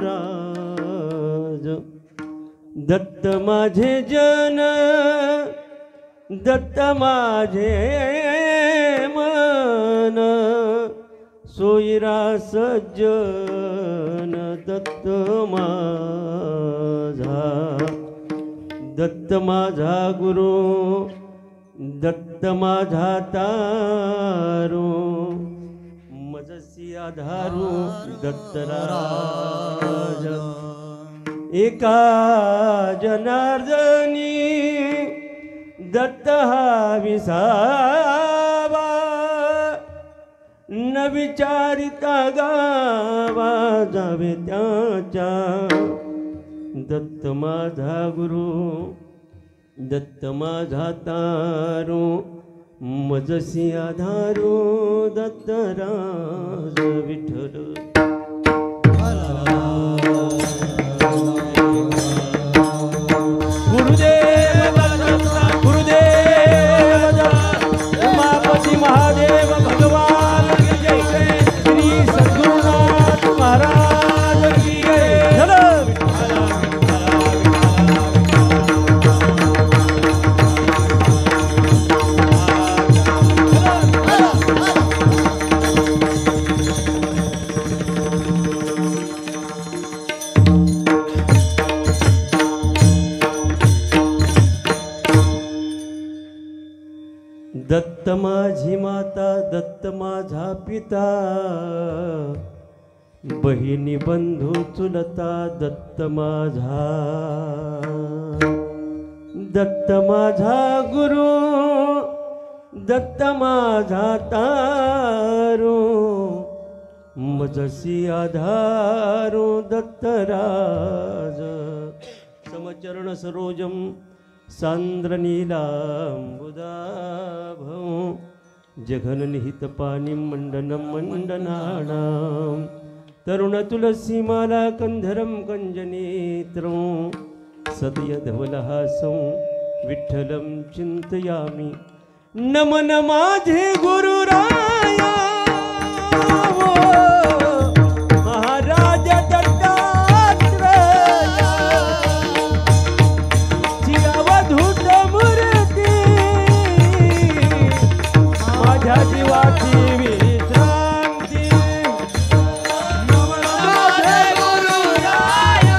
राज दत्त माझे जन दत्त माझे मन सोयरा सज्जन दत्त माझा दत्त माझा गुरु दत्त माझा तारू मजसी आधारू दत्तराज एका जनार्दनी दत्त हा विसावा न विचारिता गावा जावे त्याच्या दत्त माझा गुरु दत्त माझा तारू मजसी आधारू दत्तराज विठ्ठल गुरुदेव गुरुदेव उमापती महादेव भगवान की जय श्री सद्गुरुनाथ महाराज की जय दत्त माझी माता दत्त माझा पिता बहिणी बंधू चुलता दत्त माझा दत्त माझा गुरु दत्त माझा तारू मजसी आधारू दत्तराज समचरण सरोजम सांद्रनीलांबुदाभं जघननिहित पाणी मंडनं मंडनानां तरुणतुलसीमाला कंधरं कंजनेत्रं सदयधवलहासं विठ्ठलं चिंतयामि नमन माझे गुरुराया महाराज जीवाची विश्रांती माझे गुरुराया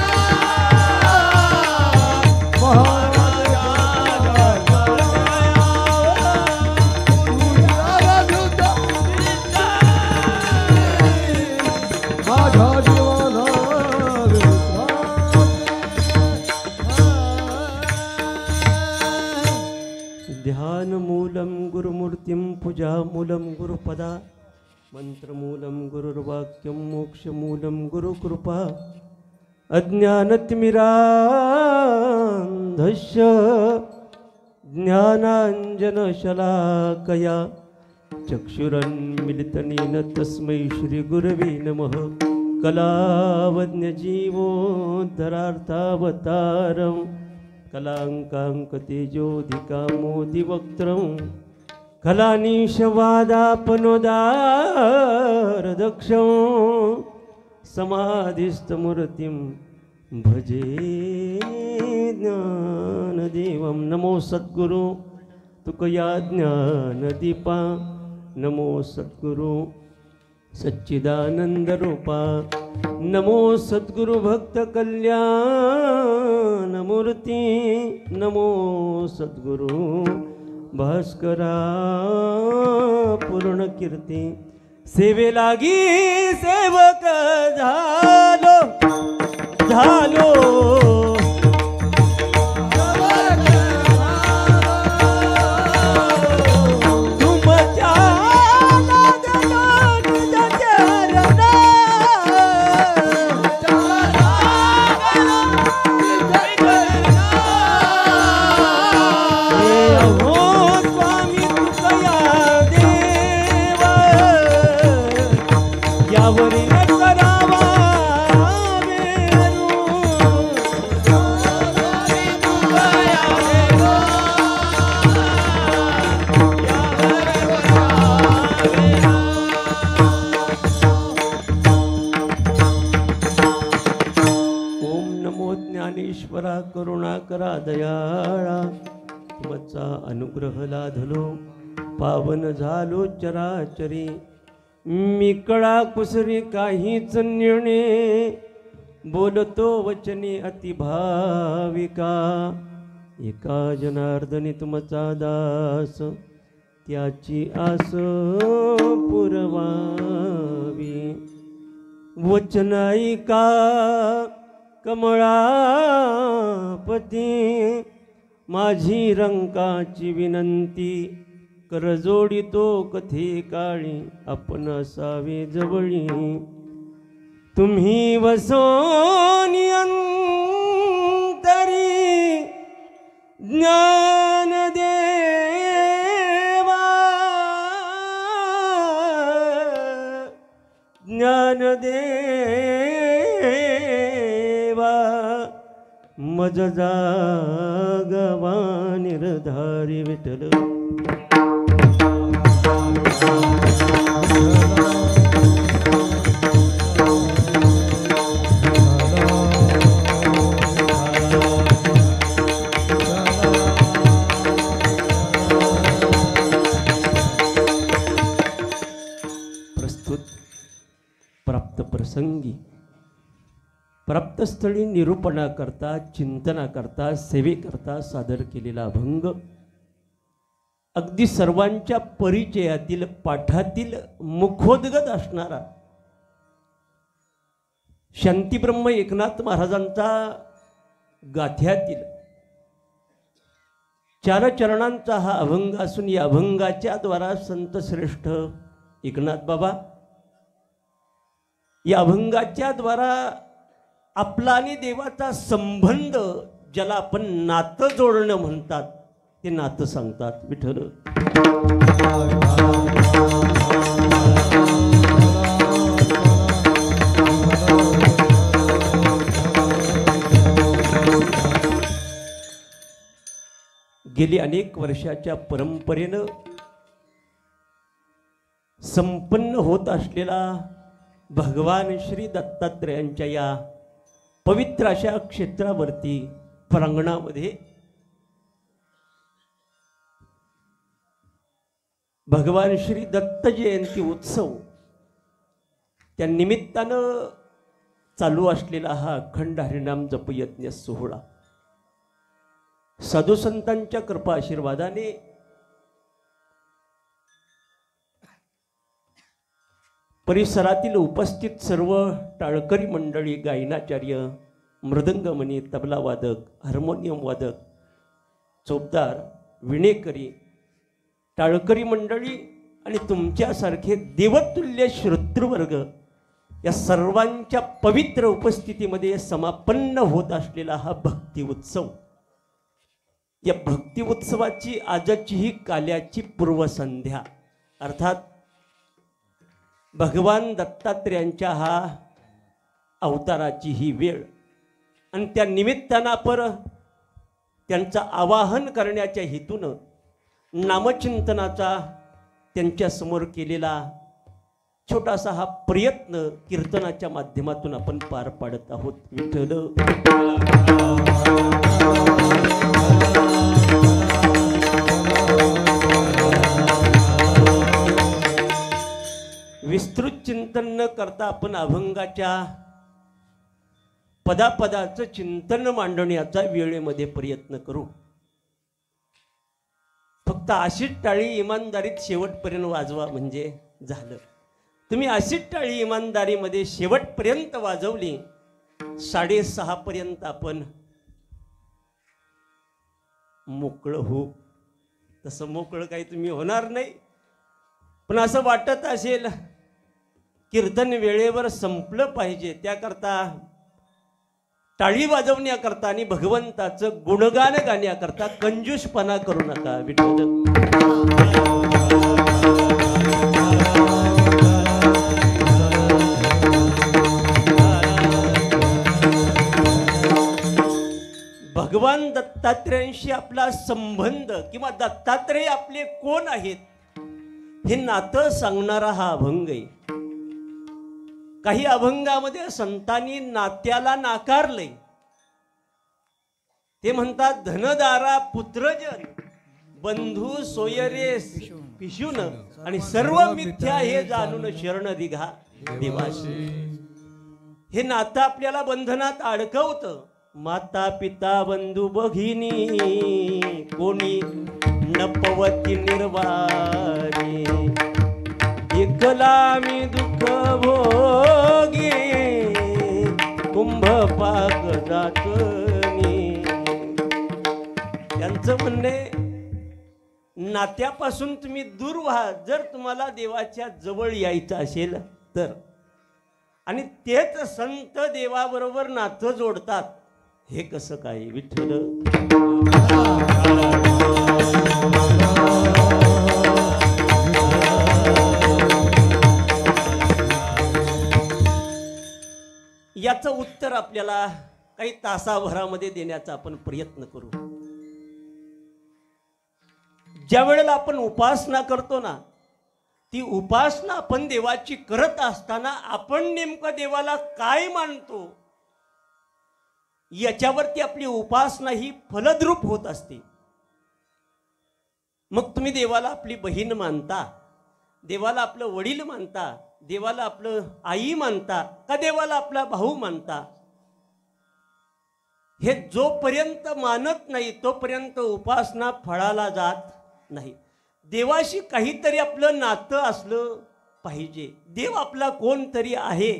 ध्यानमूलं गुरुमूर्तिं पूजामूलं गुरुपदा मंत्रमूलं गुरुर्वाक्यं मोक्षमूलं गुरुकृपा अज्ञानतिमिरान्धस्य ज्ञानाञ्जनशलाकया चक्षुरन्मिलितनेन तस्मै श्रीगुरवे नमः कलावन्यजीवोद्धरार्थावतारं कलाङ्काङ्कतेजोधिकामोदिवक्त्रं कलानीशवादापनोदारदक्षं समाधिस्थमूर्तिं भजे ज्ञानदेवं नमो सद्गुरु तुकया ज्ञानदीपा नमो सद्गुरु सच्चिदानंद रूपा नमो सद्गुरु भक्त कल्याण मूर्ति नमो सद्गुरु भास्करा पूर्ण कीर्ती सेवे लागी सेवक झालो झालो यावरी करावा ईश्वरा करुणा करा दयाळा, तुमचा अनुग्रह लाधलो पावन झालो चराचरी, मी कळा कुसरी काहीच निर्णे, बोलतो वचने अतिभाविका, एका जनार्दनी तुमचा दास, त्याची आस पुरवावी, वचन ऐका कमळापती, माझी रंकाची विनंती, कर जोडितो कथे काळी, आपण असावे जवळी, तुम्ही वसोनी अंतरी, ज्ञान देवा, ज्ञान देवा, मज जागवा निर्धारी विठ्ठल. प्रसंगी प्राप्तस्थळी निरूपणाकरता, चिंतनाकरता, सेवेकरता सादर केलेला अभंग अगदी सर्वांच्या परिचयातील, पाठातील मुखोद्गत असणारा शांतीब्रह्म एकनाथ महाराजांचा गाथ्यातील 4 चरणांचा हा अभंग असून या अभंगाच्या द्वारा संत श्रेष्ठ एकनाथ बाबा या अभंगाच्या द्वारा आपला आणि देवाचा संबंध, ज्याला आपण नातं जोडणं म्हणतात, ते नातं सांगतात. विठ्ठल गेली अनेक वर्षाच्या परंपरेनं संपन्न होत असलेला भगवान श्री दत्तात्रेयांच्या या पवित्र अशा क्षेत्रावरती प्रांगणामध्ये भगवान श्री दत्त जयंती उत्सव त्या निमित्तानं चालू असलेला हा अखंड हरिनाम जपयज्ञ सोहळा साधू संतांच्या कृपा आशीर्वादाने परिसरातील उपस्थित सर्व टाळकरी मंडळी, गायनाचार्य, मृदंगमणी, तबला वादक, हार्मोनियम वादक, चोपदार, विणेकरी, टाळकरी मंडळी आणि तुमच्यासारखे देवतुल्य श्रोतृवर्ग या सर्वांच्या पवित्र उपस्थितीमध्ये समापन्न होत असलेला हा भक्ती उत्सव, या भक्ती उत्सवाची आजची ही काल्याची पूर्वसंध्या, अर्थात भगवान दत्तात्रेयांच्या हा अवताराची ही वेळ आणि त्या निमित्तानं आपण त्यांचं आवाहन करण्याच्या हेतूनं नामचिंतनाचा त्यांच्या समोर केलेला छोटासा हा प्रयत्न कीर्तनाच्या माध्यमातून आपण पार पाडत आहोत. विठ्ठल विस्तृत चिंतन न करता आपण अभंगाच्या पदापदाचं चिंतन मांडण्याचा वेळेमध्ये प्रयत्न करू. फक्त अशीच टाळी इमानदारीत शेवटपर्यंत वाजवा म्हणजे झालं. तुम्ही अशीच टाळी इमानदारीमध्ये शेवटपर्यंत वाजवली, 6:30 पर्यंत आपण मोकळं हो. तसं मोकळं काही तुम्ही होणार नाही. पण असं वाटत असेल कीर्तन वेळेवर संपलं पाहिजे, त्याकरता टाळी वाजवण्याकरता आणि भगवंताचं गुणगान गाण्याकरता कंजूसपणा करू नका. विठ्ठल भगवान दत्तात्रेयांशी आपला संबंध किंवा दत्तात्रेय आपले कोण आहेत हे नातं सांगणारा हा अभंग आहे. काही अभंगामध्ये संतांनी नात्याला नाकारले, ते म्हणतात धनदारा पुत्रजन बंधू सोयरे पिशून आणि सर्व मिथ्या हे जाणून शरण दिघा देवाशी. हे नातं आपल्याला बंधनात अडकवतं. माता पिता बंधू भगिनी कोणी नपवती निर्वाणी एकला मी दुःख भोगी कुंभ पाक जातनी. त्यांचं म्हणणे नात्यापासून तुम्ही दूर व्हा जर तुम्हाला देवाच्या जवळ यायचं असेल तर. आणि तेच संत देवाबरोबर नातं जोडतात. हे कसं काय विठ्ठल. याचं उत्तर आपल्याला काही तासाभरामध्ये देण्याचा आपण प्रयत्न करू. ज्या वेळेला आपण उपासना करतो ना, ती उपासना आपण देवाची करत असताना आपण नेमकं देवाला काय मानतो याच्यावरती आपली उपासना ही फलद्रूप होत असते. मग तुम्ही देवाला आपली बहीण मानता, देवाला आपलं वडील मानता, देवाला आपलं आई मानता का देवाला आपला भाऊ मानता. हे जोपर्यंत मानत नाही तोपर्यंत उपासना फळाला जात नाही. देवाशी काहीतरी आपलं नातं असलं पाहिजे. देव आपला कोणतरी आहे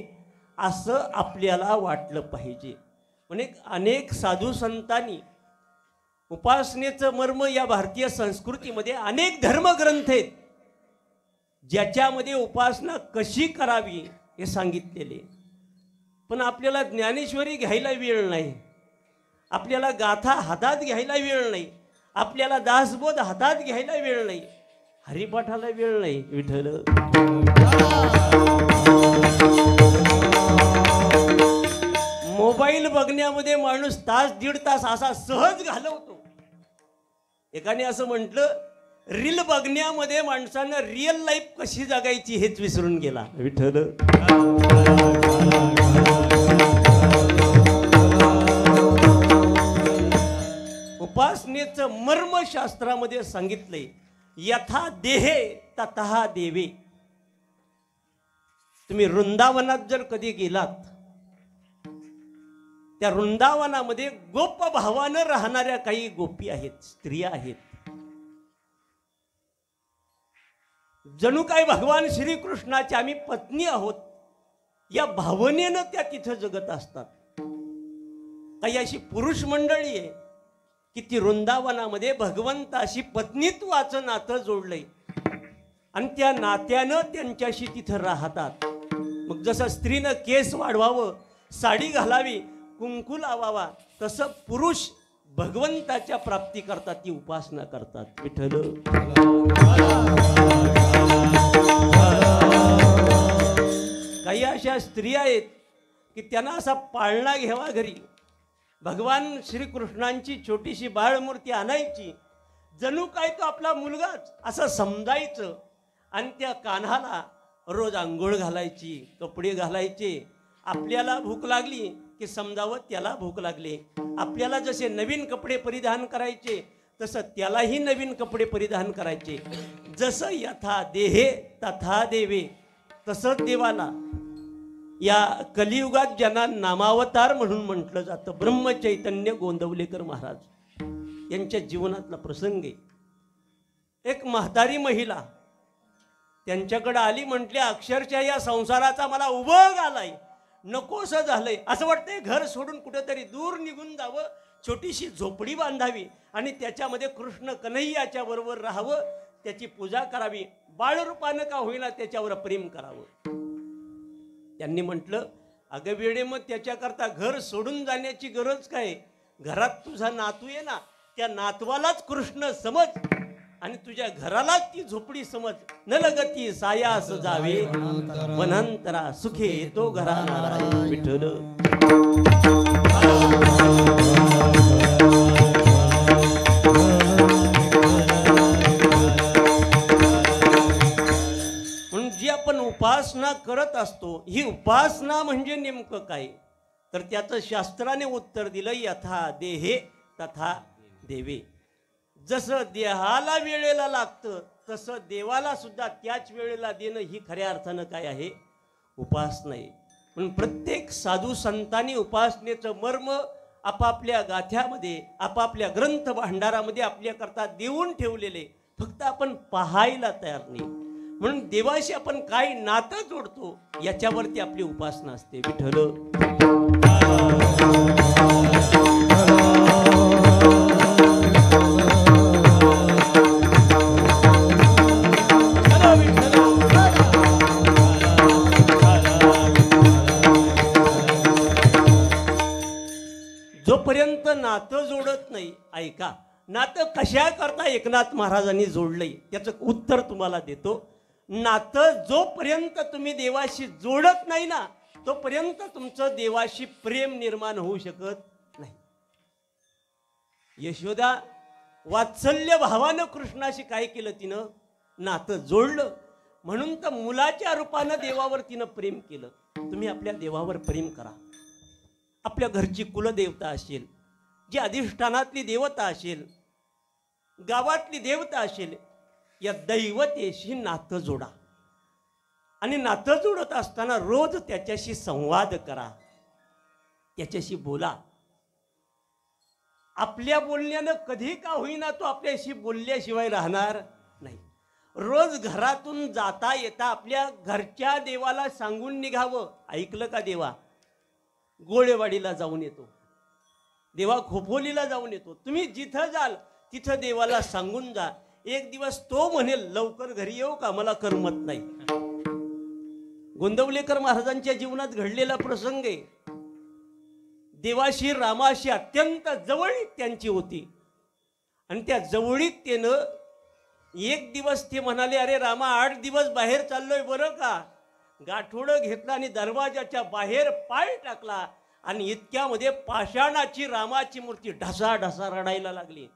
असं आपल्याला वाटलं पाहिजे. म्हणजे अनेक साधू संतांनी उपासनेचं मर्म या भारतीय संस्कृतीमध्ये अनेक धर्मग्रंथ आहेत ज्याच्यामध्ये उपासना कशी करावी हे सांगितलेले. पण आपल्याला ज्ञानेश्वरी घ्यायला वेळ नाही, आपल्याला गाथा हातात घ्यायला वेळ नाही, आपल्याला दासबोध हातात घ्यायला वेळ नाही, हरिपाठाला वेळ नाही. विठ्ठल मोबाईल बघण्यामध्ये माणूस तास दीड तास असा सहज घालवतो. एकाने असं म्हटलं, रील बघण्यामध्ये माणसानं रिअल लाईफ कशी जगायची हेच विसरून गेला. विठ्ठल उपासनेचं मर्म शास्त्रामध्ये सांगितलंय. यथा देहे तथा देवे. तुम्ही वृंदावनात जर कधी गेलात, त्या वृंदावनामध्ये गोप भावानं राहणाऱ्या काही गोपी आहेत, स्त्रिया आहेत. जणू काय भगवान श्रीकृष्णाच्या आम्ही पत्नी आहोत या भावनेनं त्या तिथं जगत असतात. काही अशी पुरुष मंडळी आहे की ती वृंदावनामध्ये भगवंताशी पत्नीत्वाचं नातं जोडलंय आणि त्या नात्यानं त्यांच्याशी तिथं राहतात. मग जसं स्त्रीनं केस वाढवावं, साडी घालावी, कुंकू लावावा, तसं पुरुष भगवंताच्या प्राप्ती करतात, ती उपासना करतात. विठ्ठल काही अशा स्त्रिया आहेत की त्यांना असा पाळणा घ्यावा घरी, भगवान श्रीकृष्णांची छोटीशी बाळमूर्ती आणायची, जणू काय तो आपला मुलगाच असं समजायचं आणि त्या कान्हाला रोज आंघोळ घालायची, कपडे घालायचे. आपल्याला भूक लागली की समजावं त्याला भूक लागली. आपल्याला जसे नवीन कपडे परिधान करायचे तसं त्यालाही नवीन कपडे परिधान करायचे. जसं यथा देहे तथा देवे, तसंच देवाला या कलियुगात ज्यांना नामावतार म्हणून म्हटलं जातं, ब्रह्मचैतन्य गोंदवलेकर महाराज यांच्या जीवनातला प्रसंग आहे. एक म्हातारी महिला त्यांच्याकडे आली, म्हटले अक्षरशः या संसाराचा मला उभं आलाय, नकोसं झालंय, असं वाटतंय घर सोडून कुठेतरी दूर निघून जावं, छोटीशी झोपडी बांधावी आणि त्याच्यामध्ये कृष्ण कन्हैयाच्या बरोबर राहावं, त्याची पूजा करावी, बाळरूपानं का होईना त्याच्यावर प्रेम करावं. त्यांनी म्हटलं, अगं वेडे, मग त्याच्याकरता घर सोडून जाण्याची गरज काय? घरात तुझा नातू आहे ना, त्या नातवालाच कृष्ण समज आणि तुझ्या घरालाच ती झोपडी समज. न लगती सायास जावे वनांतरा, सुखे तो घराला. विठ्ठल जी आपण उपासना करत असतो, ही उपासना म्हणजे नेमकं काय? तर त्याचं शास्त्राने उत्तर दिलं, यथा देहे तथा देवे. जसं देहाला वेळेला लागतं तसं देवाला सुद्धा त्याच वेळेला देणं ही खऱ्या अर्थानं काय आहे? उपासना आहे. म्हणून प्रत्येक साधू संतांनी उपासनेचं मर्म आपापल्या गाथ्यामध्ये आपापल्या ग्रंथ भांडारामध्ये आपल्याकरता देऊन ठेवलेले, फक्त आपण पाहायला तयार नाही. म्हणून देवाशी आपण काय नातं जोडतो याच्यावरती आपली उपासना असते. विठ्ठल जोपर्यंत नातं जोडत नाही, ऐका, नातं कशा करता एकनाथ महाराजांनी जोडलंय त्याचं उत्तर तुम्हाला देतो. नातं जोपर्यंत तुम्ही देवाशी जोडत नाही ना, तोपर्यंत तुमचं देवाशी प्रेम निर्माण होऊ शकत नाही. यशोदा वात्सल्य भावानं कृष्णाशी काय केलं? तिनं नातं जोडलं. म्हणून तर मुलाच्या रूपानं देवावर तिनं प्रेम केलं. तुम्ही आपल्या देवावर प्रेम करा. आपल्या घरची कुलदेवता असेल, जी अधिष्ठानातली देवता असेल, गावातली देवता असेल, या दैवतेशी नातं जोडा. आणि नातं जोडत असताना रोज त्याच्याशी संवाद करा, त्याच्याशी बोला. आपल्या बोलण्यानं कधी का होईना तो आपल्याशी बोलल्याशिवाय राहणार नाही. रोज घरातून जाता येता आपल्या घरच्या देवाला सांगून निघावं. ऐकलं का? देवा गोळेवाडीला जाऊन येतो, देवा खोपोलीला जाऊन येतो. तुम्ही जिथं जाल तिथं देवाला सांगून जा. एक दिवस तो म्हणेल लवकर घरी येऊ का, मला करमत नाही. गोंदवलेकर महाराजांच्या जीवनात घडलेला प्रसंग आहे. देवाशी रामाशी अत्यंत जवळीक त्यांची होती. आणि त्या जवळीकतेनं एक दिवस ते म्हणाले, अरे रामा 8 दिवस बाहेर चाललोय बरं का. गाठोडं घेतला आणि दरवाजाच्या बाहेर पाय टाकला आणि इतक्यामध्ये पाषाणाची रामाची मूर्ती ढसा ढसा रडायला लागली.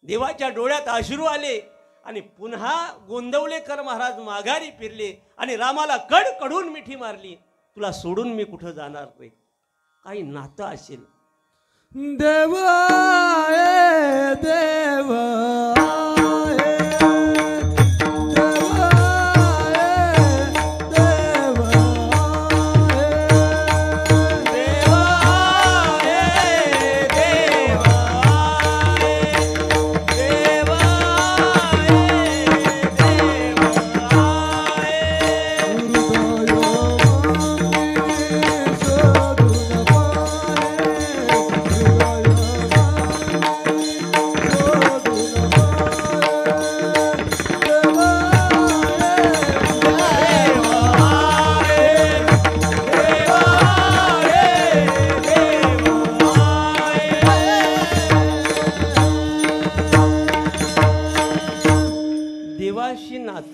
देवाच्या डोळ्यात अश्रू आले आणि पुन्हा गोंदवलेकर महाराज माघारी फिरले आणि रामाला कडकडून मिठी मारली, तुला सोडून मी कुठं जाणार रे. काही नातं असेल. देव देव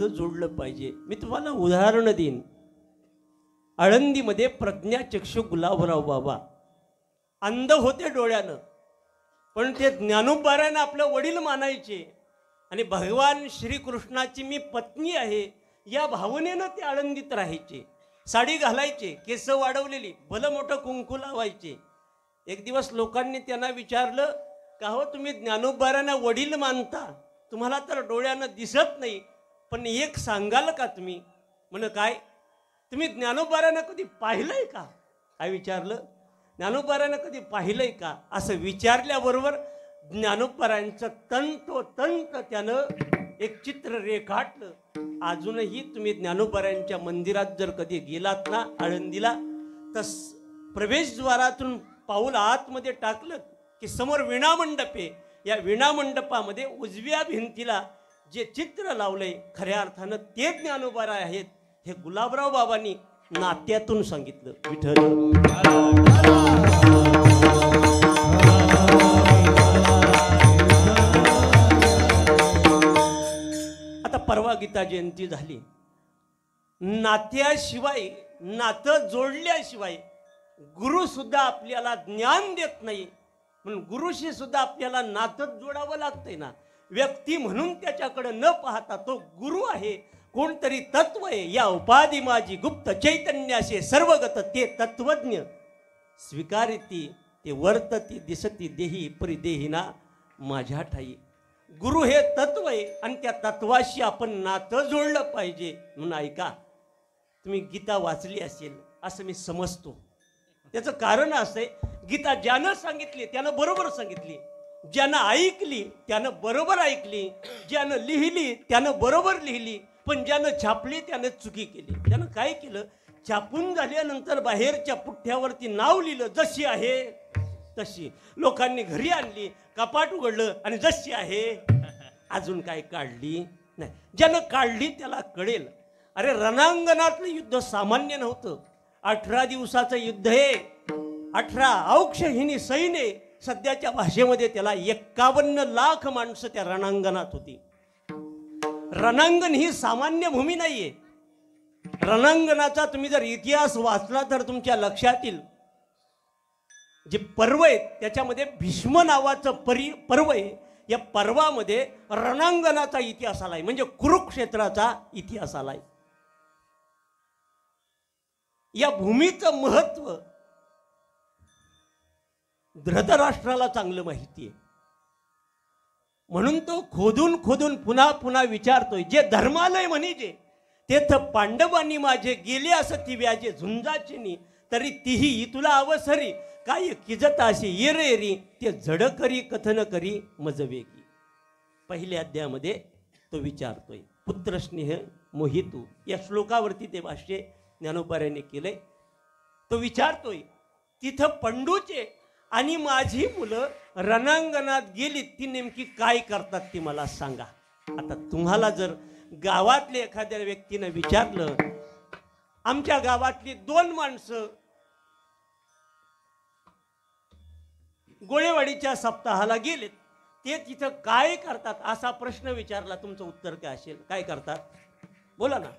जोडलं पाहिजे. मी तुम्हाला उदाहरण देईन. आळंदीमध्ये प्रज्ञाचक्षु गुलाबराव बाबा अंध होते डोळ्यानं, पण ते ज्ञानोबारायण आपलं वडील मानायचे आणि भगवान श्रीकृष्णाची मी पत्नी आहे या भावनेनं ते आळंदीत राहायचे. साडी घालायचे, केस वाढवलेली, भलं मोठं कुंकू लावायचे. एक दिवस लोकांनी त्यांना विचारलं, का हो तुम्ही ज्ञानोबारायण वडील मानता, तुम्हाला तर डोळ्यानं दिसत नाही, पण एक सांगाल का तुम्ही? म्हण काय? तुम्ही ज्ञानोबारायण कधी पाहिलंय का? काय विचारलं? ज्ञानोबारायण कधी पाहिलंय का असं विचारल्याबरोबर ज्ञानोबारायांचं तंतोतंत त्यानं एक चित्र रेखाटलं. अजूनही तुम्ही ज्ञानोबारायांच्या मंदिरात जर कधी गेलात ना आळंदीला, तर प्रवेशद्वारातून पाऊल आतमध्ये टाकलं की समोर विणामंडप आहे. या विणामंडपामध्ये उजव्या भिंतीला जे चित्र लावलंय खऱ्या अर्थानं ते ज्ञानोबाराय आहेत. हे गुलाबराव बाबांनी नात्यातून सांगितलं. विठ्ठल आता परवा गीता जयंती झाली. नात्याशिवाय, नातं जोडल्याशिवाय गुरु सुद्धा आपल्याला ज्ञान देत नाही. म्हणून गुरुशी सुद्धा आपल्याला नातं जोडावं लागतंय ना. व्यक्ती म्हणून त्याच्याकडे न पाहता तो गुरु आहे, कोणतरी तत्व आहे. या उपाधी माझी गुप्त चैतन्याचे सर्वगत ते तत्वज्ञ स्वीकारिती ते वर्तती दिसती देही परिदेहिना माझ्या ठाई. गुरु हे तत्व आहे आणि त्या तत्वाशी आपण नातं जोडलं पाहिजे. म्हणून ऐका, तुम्ही गीता वाचली असेल असं मी समजतो. त्याचं कारण असं आहे, गीता ज्यानं सांगितली त्यानं बरोबर सांगितली, ज्यानं ऐकली त्यानं बरोबर ऐकली, ज्यानं लिहिली त्यानं बरोबर लिहिली, पण ज्यानं छापली त्यानं चुकी केली. त्यानं काय केलं, छापून झाल्यानंतर बाहेरच्या पुठ्ठ्यावरती नाव लिहिलं, जशी आहे तशी. लोकांनी घरी आणली, कपाट उघडलं आणि जशी आहे, अजून काय काढली नाही. ज्यानं काढली त्याला कळेल. अरे रणांगणातलं युद्ध सामान्य नव्हतं. 18 दिवसाचं युद्ध आहे. 18 औक्षहिनी सैन्य. सध्याच्या भाषेमध्ये त्याला 51 लाख माणसं त्या रणांगणात होती. रणांगण ही सामान्य भूमी नाहीये. रणांगणाचा तुम्ही जर इतिहास वाचला तर तुमच्या लक्षात येईल. जे पर्व आहेत त्याच्यामध्ये भीष्म नावाचं पर्व आहे. या पर्वामध्ये रणांगणाचा इतिहास आलाय, म्हणजे कुरुक्षेत्राचा इतिहास आलाय. या भूमीचं महत्व धृतराष्ट्राला चांगलं माहिती आहे. म्हणून तो खोदून खोदून पुन्हा पुन्हा विचारतोय, जे धर्मालय म्हणजे तेथ पांडवांनी माझे गेले असं ती व्याजे झुंजाचिनी, तरी तीही इतुला अवसरी काय किजताशी येरेरी ते जड करी कथन करी मजवेगी. पहिल्या अध्यायामध्ये तो विचारतोय. पुत्रस्नेह मोहितू या श्लोकावरती ते भाष्य ज्ञानोबाऱ्यांनी केलंय. तो विचारतोय, तिथं पंडूचे आणि माझी मुलं रणांगणात गेली, ती नेमकी काय करतात ती मला सांगा. आता तुम्हाला जर गावातल्या एखाद्या व्यक्तीनं विचारलं, आमच्या गावातली 2 माणसं गोळेवाडीच्या सप्ताहाला गेलेत, ते तिथं काय करतात असा प्रश्न विचारला, तुमचं उत्तर काय असेल? काय करतात बोला ना.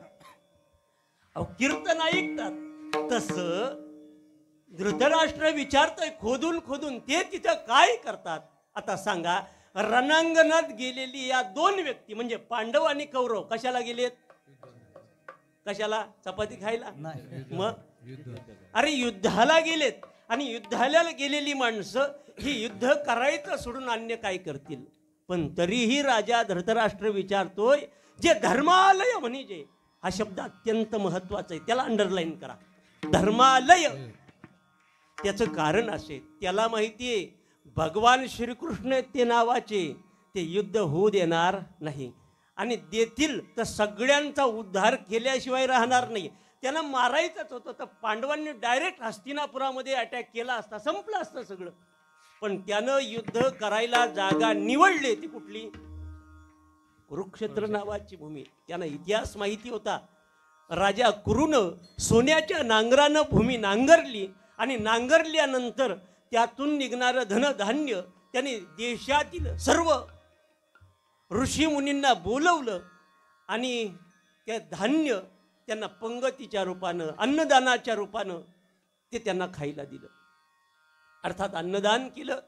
अहो कीर्तन ऐकतात. तसं धृतराष्ट्र विचारतोय खोदून खोदून, ते तिथं काय करतात. आता सांगा, रणांगणात गेलेली या 2 व्यक्ती म्हणजे पांडव आणि कौरव कशाला गेलेत? कशाला? चपाती खायला? मग अरे युद्धाला गेलेत. आणि युद्धाला गेलेली माणसं ही युद्ध करायचं सोडून अन्य काय करतील? पण तरीही राजा धृतराष्ट्र विचारतोय, जे धर्मालय म्हणजे, हा शब्द अत्यंत महत्वाचा आहे, त्याला अंडरलाईन करा. धर्मालय. त्याचं कारण असे, त्याला माहिती आहे भगवान श्रीकृष्ण ते नावाचे ते युद्ध होऊ देणार नाही, आणि देतील तर सगळ्यांचा उद्धार केल्याशिवाय राहणार नाही. त्यांना मारायचंच होतं, तर पांडवांनी डायरेक्ट हस्तिनापुरामध्ये अटॅक केला असता, संपलं असतं सगळं. पण त्यानं युद्ध करायला जागा निवडली. ती कुठली? कुरुक्षेत्र नावाची भूमी. त्यांना इतिहास माहिती होता. राजा कुरुनं सोन्याच्या नांगरानं भूमी नांगरली, आणि नांगरल्यानंतर त्यातून निघणारं धनधान्य त्याने देशातील सर्व ऋषी मुनींना बोलवलं, आणि त्या धान्य त्यांना पंगतीच्या रूपानं, अन्नदानाच्या रूपानं ते त्यांना खायला दिलं. अर्थात अन्नदान केलं,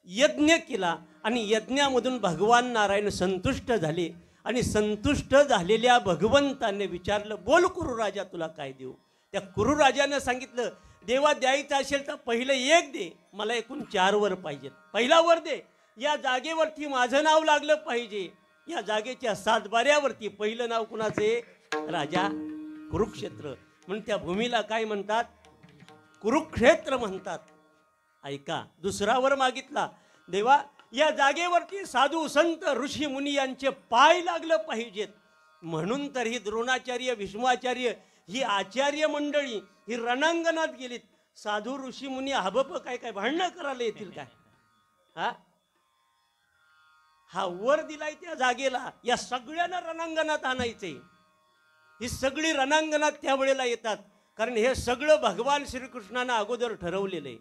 यज्ञ केला, आणि यज्ञामधून भगवान नारायण संतुष्ट झाले. आणि संतुष्ट झालेल्या भगवंताने विचारलं, बोल कुरुराजा, तुला काय देऊ? त्या कुरुराजानं सांगितलं, देवा द्यायचं असेल तर पहिलं 1 दे, मला एकूण 4 वर पाहिजेत. पहिला वर दे, या जागेवरती माझं नाव लागलं पाहिजे. या जागेच्या 7 बाऱ्यावरती पहिलं नाव कुणाचे? राजा कुरुक्षेत्र. म्हणून त्या भूमीला काय म्हणतात? कुरुक्षेत्र म्हणतात. ऐका, दुसरा वर मागितला, देवा या जागेवरती साधू संत ऋषी मुनी यांचे पाय लागलं पाहिजेत. म्हणून तर ही द्रोणाचार्य, भीष्माचार्य ही आचार्य मंडळी ही रणांगणात गेलीत. साधू ऋषी मुनी हबप काय काय भांडणं करायला येतील काय? हा वर दिलाय त्या जागेला, या सगळ्यांना रणांगणात आणायचंय. ही सगळी रणांगणात त्यावेळेला येतात, कारण हे सगळं भगवान श्रीकृष्णानं अगोदर ठरवलेलं आहे,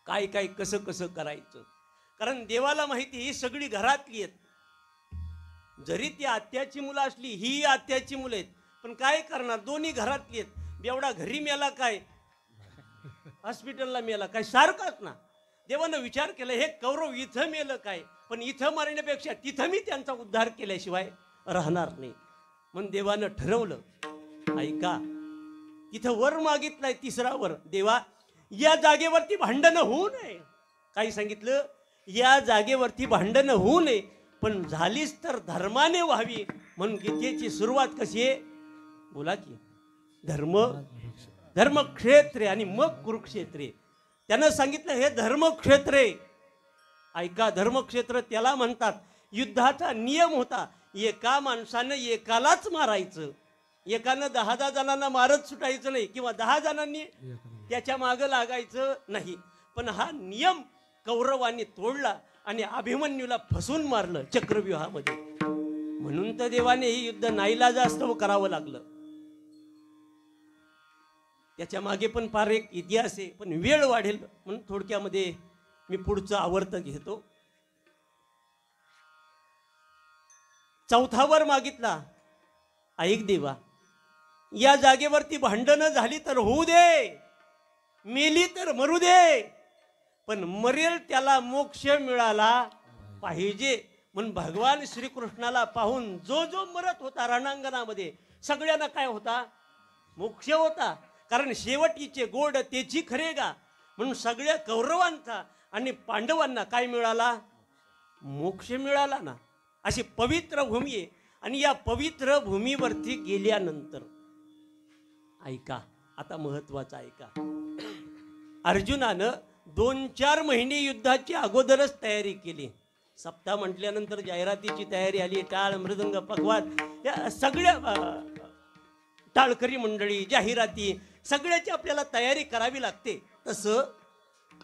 काय काय कसं कसं करायचं. कारण देवाला माहिती ही सगळी घरातली आहेत. जरी ती आत्याची मुलं असली, ही आत्याची मुलं आहेत, पण काय करणार, दोन्ही घरातली आहेत. बेवडा घरी मेला काय, हॉस्पिटलला मेला काय, सारखाच ना. देवानं विचार केला, हे कौरव इथं मेलं काय, पण इथं मरण्यापेक्षा तिथं मी त्यांचा उद्धार केल्याशिवाय राहणार नाही. म्हणून देवानं ठरवलं. ऐका, तिथं वर मागितलाय 3रा वर, देवा या जागेवरती भांडणं होऊ नये. काही सांगितलं, या जागेवरती भांडणं होऊ नये, पण झालीच तर धर्माने व्हावी. म्हणून गीतेची सुरुवात कशी आहे? बोला की, धर्मक्षेत्रे आणि मग कुरुक्षेत्रे. त्यानं सांगितलं हे धर्मक्षेत्रे. ऐका, धर्मक्षेत्र त्याला म्हणतात. युद्धाचा नियम होता, एका माणसानं एकालाच मारायचं, एकानं 10 जणांना मारत सुटायचं नाही, किंवा 10 जणांनी त्याच्या मागं लागायचं नाही. पण हा नियम कौरवांनी तोडला आणि अभिमन्यूला फसून मारलं चक्रव्यूहामध्ये. म्हणून तर देवाने हे युद्ध नाईलाजास्तव करावं लागलं. त्याच्या मागे पण फार एक इतिहास आहे, पण वेळ वाढेल म्हणून थोडक्यामध्ये मी पुढचं आवर्त घेतो. चौथा वर मागितला, ऐक देवा, या जागेवरती भांडणं झाली तर होऊ दे, मेली तर मरू दे, पण मरेल त्याला मोक्ष मिळाला पाहिजे. म्हणून भगवान श्रीकृष्णाला पाहून जो जो मरत होता रणांगणामध्ये, सगळ्यांना काय होता? मोक्ष होता. कारण शेवटीचे गोड तेची खरेगा. म्हणून सगळ्या कौरवांचा आणि पांडवांना काय मिळाला? मोक्ष मिळाला ना. अशी पवित्र भूमी आहे. आणि या पवित्र भूमीवरती गेल्यानंतर ऐका, आता महत्वाचं ऐका, अर्जुनानं 2-4 महिने युद्धाची अगोदरच तयारी केली. सप्ताह म्हटल्यानंतर जाहिरातीची तयारी आली. टाळ, मृदंग, पखवाज, या सगळ्या टाळकरी मंडळी, जाहिराती, सगळ्याची आपल्याला तयारी करावी लागते. तसं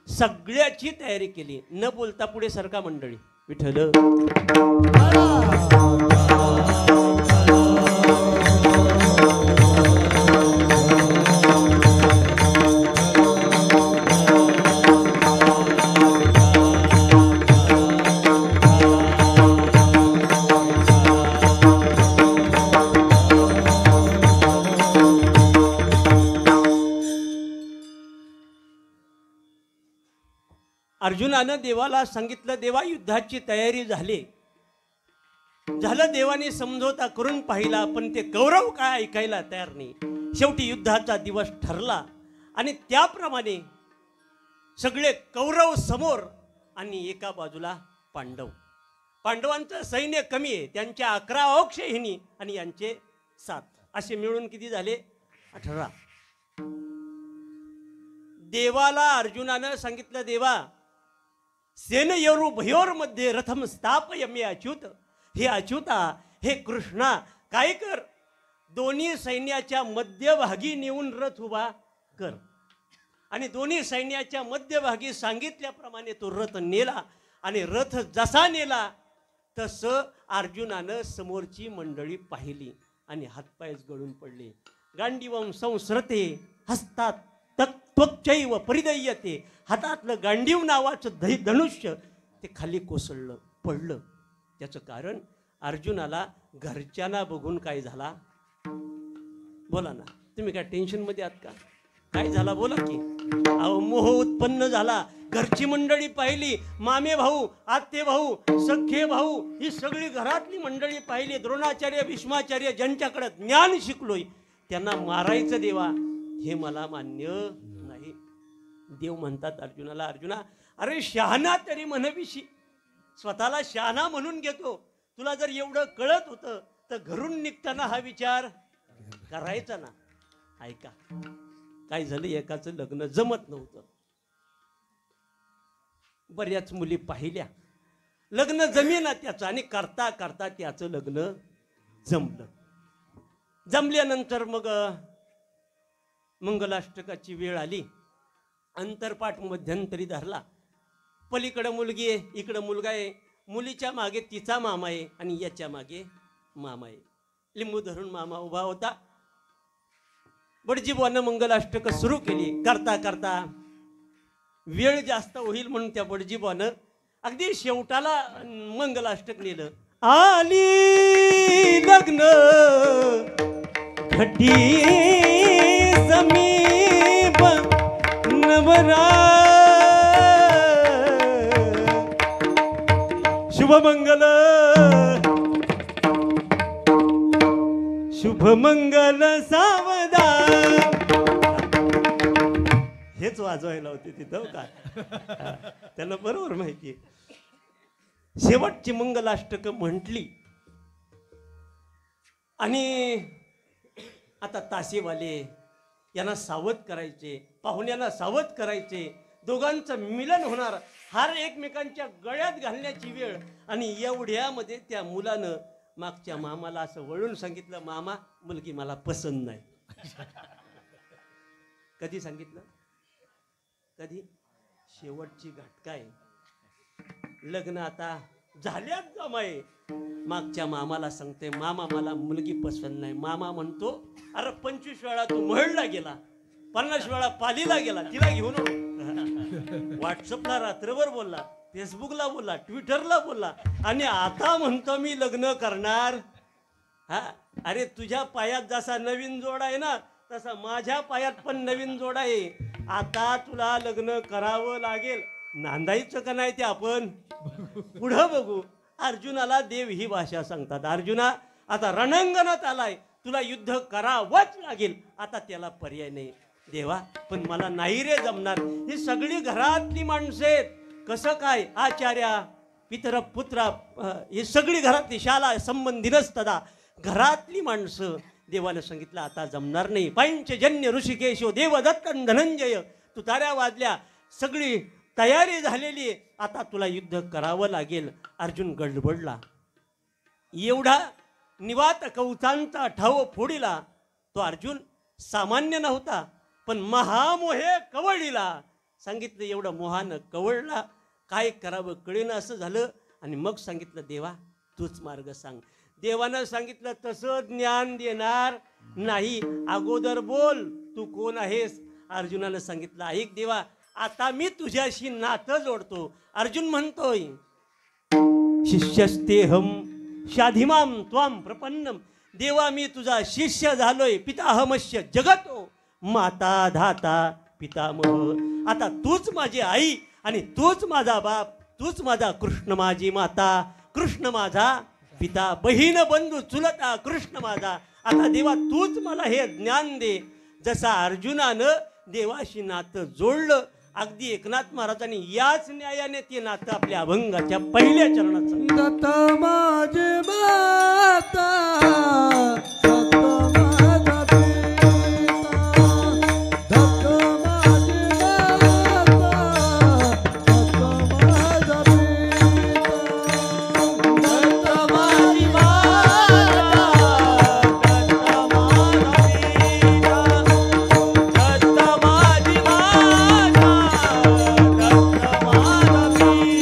सगळ्याची तयारी केली. न बोलता पुढे सरका मंडळी. विठ्ठल अर्जुनानं देवाला सांगितलं, देवा युद्धाची तयारी झाली. झालं, देवाने समझोता करून पाहिला, पण ते कौरव काय ऐकायला तयार नाही. शेवटी युद्धाचा दिवस ठरला आणि त्याप्रमाणे सगळे कौरव समोर आणि एका बाजूला पांडव. पांडवांचं सैन्य कमी आहे, त्यांच्या 11 अक्षयहिनी आणि यांचे 7, असे मिळून किती झाले? 18. देवाला अर्जुनानं सांगितलं, देवा सेनयोरु भयोर मध्ये रथम स्थापयमे अच्युत. हे अच्युता, हे कृष्णा, काय कर, दोन्ही सैन्याच्या मध्यभागी नेऊन रथ उभा कर. आणि दोन्ही सैन्याच्या मध्यभागी सांगितल्याप्रमाणे तो रथ नेला. आणि रथ जसा नेला तसं अर्जुनानं समोरची मंडळी पाहिली आणि हातपायच गळून पडले. गांडीवम संस्रते हस्तात त्वक्चैव परिदय्यते. हातातलं गांडीव नावाचं धनुष्य ते खाली कोसळलं, पडलं. त्याचं कारण अर्जुनाला घरच्यांना बघून काय झाला? बोला ना, तुम्ही काय टेन्शनमध्ये आहात का? काय झाला बोला की. अहो, मोह उत्पन्न झाला. घरची मंडळी पाहिली, मामे भाऊ, आत्ते भाऊ, सख्खे भाऊ, ही सगळी घरातली मंडळी पाहिली. द्रोणाचार्य, भीष्माचार्य, ज्यांच्याकडे ज्ञान शिकलोय त्यांना मारायचं देवा, हे मला मान्य नाही. देव म्हणतात अर्जुनाला, अर्जुना, अरे शहाणा तरी म्हणविशी. स्वतःला शहाणा म्हणून घेतो. तुला जर एवढं कळत होतं तर घरून निघताना हा विचार करायचा ना. ऐका, काय झालं, एकाचं लग्न जमत नव्हतं. बऱ्याच मुली पाहिल्या, लग्न जमेना त्याचं, आणि करता करता त्याचं लग्न जमलं. जमल्यानंतर मग मंगलाष्टकाची वेळ आली. अंतरपाठ मध्यंतरी धरला. पलीकडं मुलगी आहे, इकडं मुलगा आहे. मुलीच्या मागे तिचा मामा आहे आणि याच्या मागे मामा आहे. लिंबू धरून मामा उभा होता. बडजीबुवानं मंगलाष्टक सुरू केली. करता करता वेळ जास्त होईल म्हणून त्या बडजीबुवानं अगदी शेवटाला मंगलाष्टक नेलं. आली लग्न घटी समीप नवरा शुभमंगल शुभमंगल सावधान. हेच तेच वाजवायला होते तिथं काय. त्यांना बरोबर माहिती आहे. शेवटची मंगलाष्टक म्हटली आणि आता तासेवाले यांना सावध करायचे, पाहुण्यांना सावध करायचे, दोघांचं मिलन होणार, हार एकमेकांच्या गळ्यात घालण्याची वेळ. आणि एवढ्यामध्ये त्या मुलानं मागच्या मामाला असं वळून सांगितलं, मामा मुलगी मला पसंत नाही. कधी सांगितलं? कधी? शेवटची घटका आहे. लग्न आता झाल्यात जमाय, मागच्या मामाला सांगते, मामा मला मुलगी पसंत नाही. मामा म्हणतो, अरे 25 वेळा तू महडला गेला, 50 वेळा पालीला गेला, तिला घेऊन व्हॉट्सअपला रात्रभर बोलला, फेसबुकला बोलला, ट्विटरला बोलला, आणि आता म्हणतो मी लग्न करणार. हा, अरे तुझ्या पायात जसा नवीन जोड आहे ना, तसा माझ्या पायात पण नवीन जोड आहे. आता तुला लग्न करावं लागेल. नांदायचं का नाही ते आपण पुढं बघू. अर्जुनाला देव ही भाषा सांगतात, अर्जुना आता रणांगणात आलाय, तुला युद्ध करावंच लागेल. आता त्याला पर्याय नाही. देवा पण मला नाही रे जमणार. ही सगळी घरातली माणसं आहेत. कसं काय? आचार्या पितर पुत्र ही सगळी घरातली, शाला संबंधीनच तदा घरातली माणसं. देवानं सांगितलं आता जमणार नाही. पांचजन्य ऋषिकेशो देवदत्त धनंजय, तू ताऱ्या वाजल्या, सगळी तयारी झालेली आहे, आता तुला युद्ध करावं लागेल. अर्जुन गडबडला. एवढा निवात कवचांचा ठाव फोडीला तो अर्जुन सामान्य नव्हता, पण महामोहे कवळीला. सांगितलं एवढं मोहानं कवळला, काय करावं कळेना असं झालं. आणि मग सांगितलं, देवा तूच मार्ग सांग. देवानं सांगितलं, तसं ज्ञान देणार नाही, अगोदर बोल तू कोण आहेस. अर्जुनानं सांगितलं, ऐक देवा, आता मी तुझ्याशी नातं जोडतो. अर्जुन म्हणतोय, शिष्यस्तेहम शाधिमाम त्वाम प्रपन्नम. देवा मी तुझा शिष्य झालोय. पिताहमस्य जगतो माता धाता पितामह. आता तूच माझी आई आणि तूच माझा बाप, तूच माझा कृष्ण माझी माता, कृष्ण माझा पिता, बहीण बंधू चुलता कृष्ण माझा. आता देवा तूच मला हे ज्ञान दे. जसा अर्जुनानं देवाशी नातं जोडलं, अगदी एकनाथ महाराजांनी याच न्यायाने ते नातं आपल्या अभंगाच्या पहिल्या चरणात सांगितलं. दत्त माझे माता, दत्त माझा पिता, दत्त माझे माता, दत्त माझा पिता, दत्त माझी माता, दत्त माझा पिता, दत्त माझी माता, दत्त माझा पिता.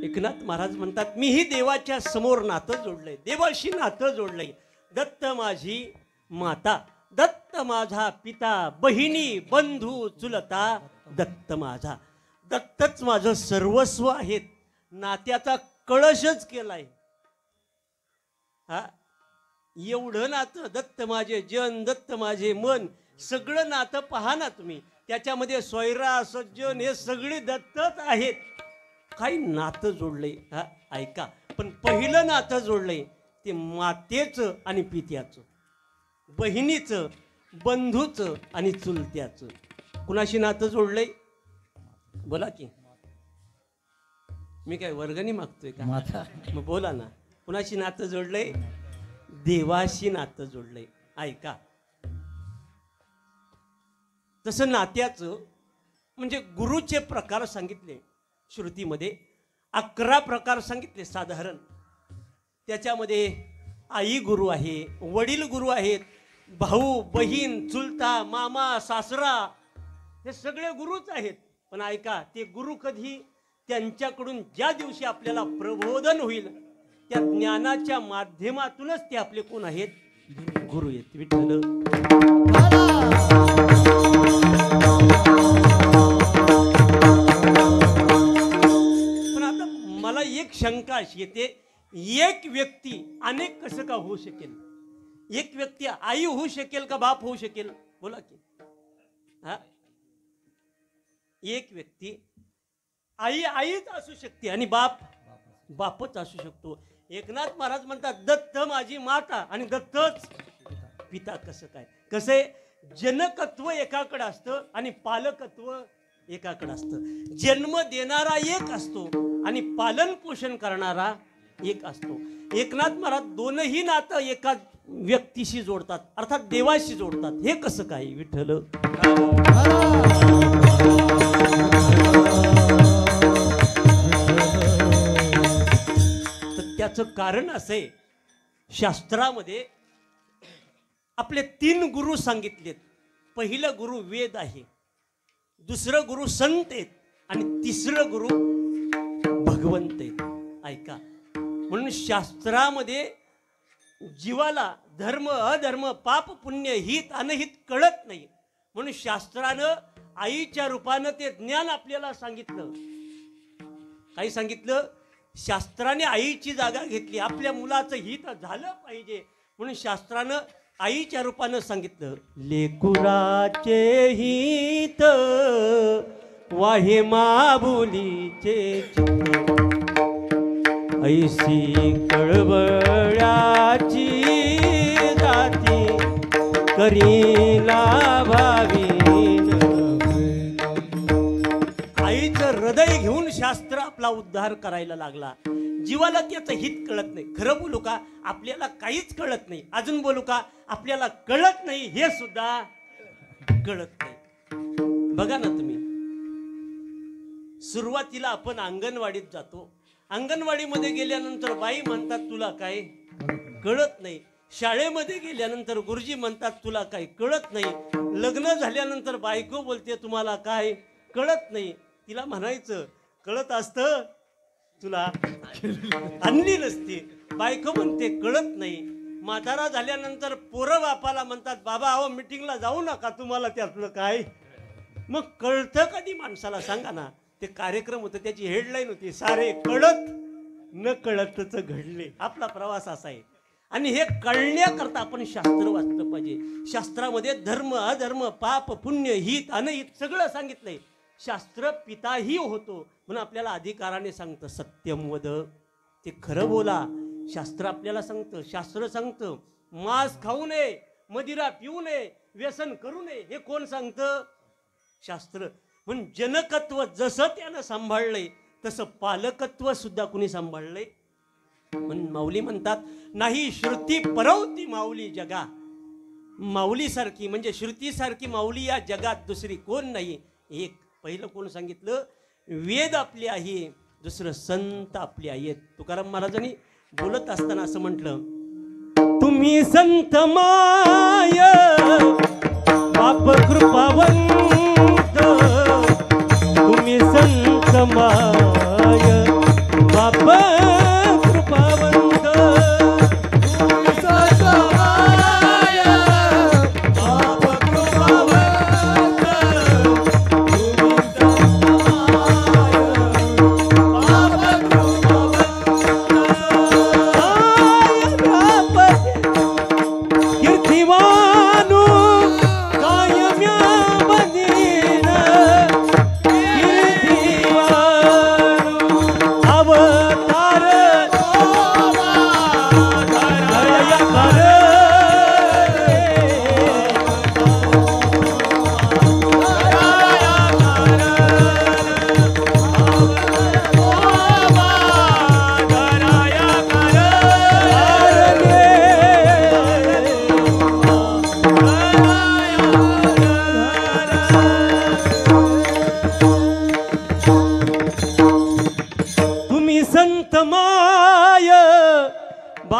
एकनाथ महाराज म्हणतात, मीही देवाच्या समोर नातं जोडलंय, देवाशी नातं जोडलंय. दत्त माझी माता, दत्त माझा पिता, बहिणी बंधू चुलता दत्त माझा. दत्तच माझं सर्वस्व आहेत. नात्याचा कळशच केलाय. हा, एवढं नातं. दत्त माझे जन, दत्त माझे मन, सगळं नातं पहा ना तुम्ही. त्याच्यामध्ये स्वैरा सज्जन हे सगळे दत्तच आहेत. काही नातं जोडलंय. हा ऐका, पण पहिलं नातं जोडलंय ते मातेचं आणि पित्याचं, बहिणीचं, बंधूचं आणि चुलत्याचं. कुणाशी नातं जोडलंय? बोला की. मी काय वर्गणी मागतोय का? मग बोला ना. कुणाशी नातं जोडलंय? देवाशी नातं जोडलंय. ऐका, तसं नात्याचं म्हणजे गुरुचे प्रकार सांगितले श्रुतीमध्ये. 11 प्रकार सांगितले साधारण. त्याच्यामध्ये आई गुरु आहे, वडील गुरु आहेत, भाऊ बहीण चुलता मामा सासरा हे सगळे गुरुच आहेत. पण ऐका, ते गुरु कधी त्यांच्याकडून ज्या दिवशी आपल्याला प्रबोधन होईल त्या ज्ञानाच्या माध्यमातूनच ते आपले कोण आहेत, गुरु आहेत. विठ्ठल पण आता मला एक शंका अशी येते, एक व्यक्ती अनेक कसं का होऊ शकेल? एक व्यक्ती आई होऊ शकेल का बाप होऊ शकेल? बोला की. हा, एक व्यक्ती आई आईच असू शकते आणि बाप बापच असू शकतो. एकनाथ महाराज म्हणतात, दत्त माझी माता आणि दत्तच पिता. कसं काय? कसं आहे, जनकत्व एकाकडे असतं आणि पालकत्व एकाकडे असतं. जन्म देणारा एक असतो आणि पालन पोषण करणारा एक असतो. एकनाथ महाराज दोनही नातं एका व्यक्तीशी जोडतात, अर्थात देवाशी जोडतात. हे कसं काय विठ्ठल? तर त्याचं कारण असं आहे, शास्त्रामध्ये आपले 3 गुरु सांगितलेत. पहिलं गुरु वेद आहे, दुसरं गुरु संत आहेत आणि तिसरं गुरु भगवंत आहेत. ऐका, म्हणून शास्त्रामध्ये जीवाला धर्म अधर्म पाप पुण्य हित अनहित कळत नाही. म्हणून शास्त्रानं आईच्या रूपानं ते ज्ञान आपल्याला सांगितलं. काही सांगितलं, शास्त्राने आईची जागा घेतली. आपल्या मुलाचं हित झालं पाहिजे म्हणून शास्त्रानं आईच्या रूपानं सांगितलं, लेकुराचे हित वाहे माबुलीचे चित्त, ऐसी कळवळ्याची जाती करीला भावीन. आईचं हृदय घेऊन शास्त्र आपला उद्धार करायला लागला. जीवाला त्याचं हित कळत नाही. खरं बोलू का, आपल्याला काहीच कळत नाही. अजून बोलू का, आपल्याला कळत नाही हे सुद्धा कळत नाही. बघा ना तुम्ही, सुरुवातीला आपण अंगणवाडीत जातो. अंगणवाडीमध्ये गेल्यानंतर बाई म्हणतात तुला काय कळत नाही. शाळेमध्ये गेल्यानंतर गुरुजी म्हणतात तुला काय कळत नाही. लग्न झाल्यानंतर बायको बोलते तुम्हाला काय कळत नाही. तिला म्हणायचं कळत असतं तुला आणली नसती. बायको म्हणते कळत नाही. म्हातारा झाल्यानंतर पोरं बापाला म्हणतात बाबा अहो मीटिंगला जाऊ नका, तुम्हाला त्यातलं काय. मग कळतं कधी माणसाला सांगा ना. ते कार्यक्रम होते, त्याची हेडलाईन होती, सारे कळत न कळतच घडले. आपला प्रवास असा आहे. आणि हे कळण्याकरता आपण शास्त्र वाचलं पाहिजे. शास्त्रामध्ये धर्म अधर्म पाप पुण्य हित अनहित सगळं सांगितलंय. शास्त्र पिताही होतो म्हणून आपल्याला अधिकाराने सांगतं सत्यम वद, ते खरं बोला. शास्त्र आपल्याला सांगतं, शास्त्र सांगतं मांस खाऊ नये, मदिरा पिऊ नये, व्यसन करू नये. हे कोण सांगतं? शास्त्र. म्हणून जनकत्व जसं त्यानं सांभाळलंय तसं पालकत्व सुद्धा कुणी सांभाळलंय. म्हणून माऊली म्हणतात, नाही श्रुती परवती माऊली जगा. माऊलीसारखी म्हणजे श्रुतीसारखी माऊली या जगात दुसरी कोण नाही. एक पहिलं कोण सांगितलं, वेद आपली आहे, दुसरं संत आपली आहेत. तुकाराम महाराजांनी बोलत असताना असं म्हटलं, तुम्ही संत माय बाप कृपावंत, तुम्ही संत माय बाप कृपावंत, तुम्ही संत माय बाप कृपावंत, तुम्ही संत माय बाप कृपावंत. कीर्तिवानु कायम्या बंदीन, कीर्तिवानु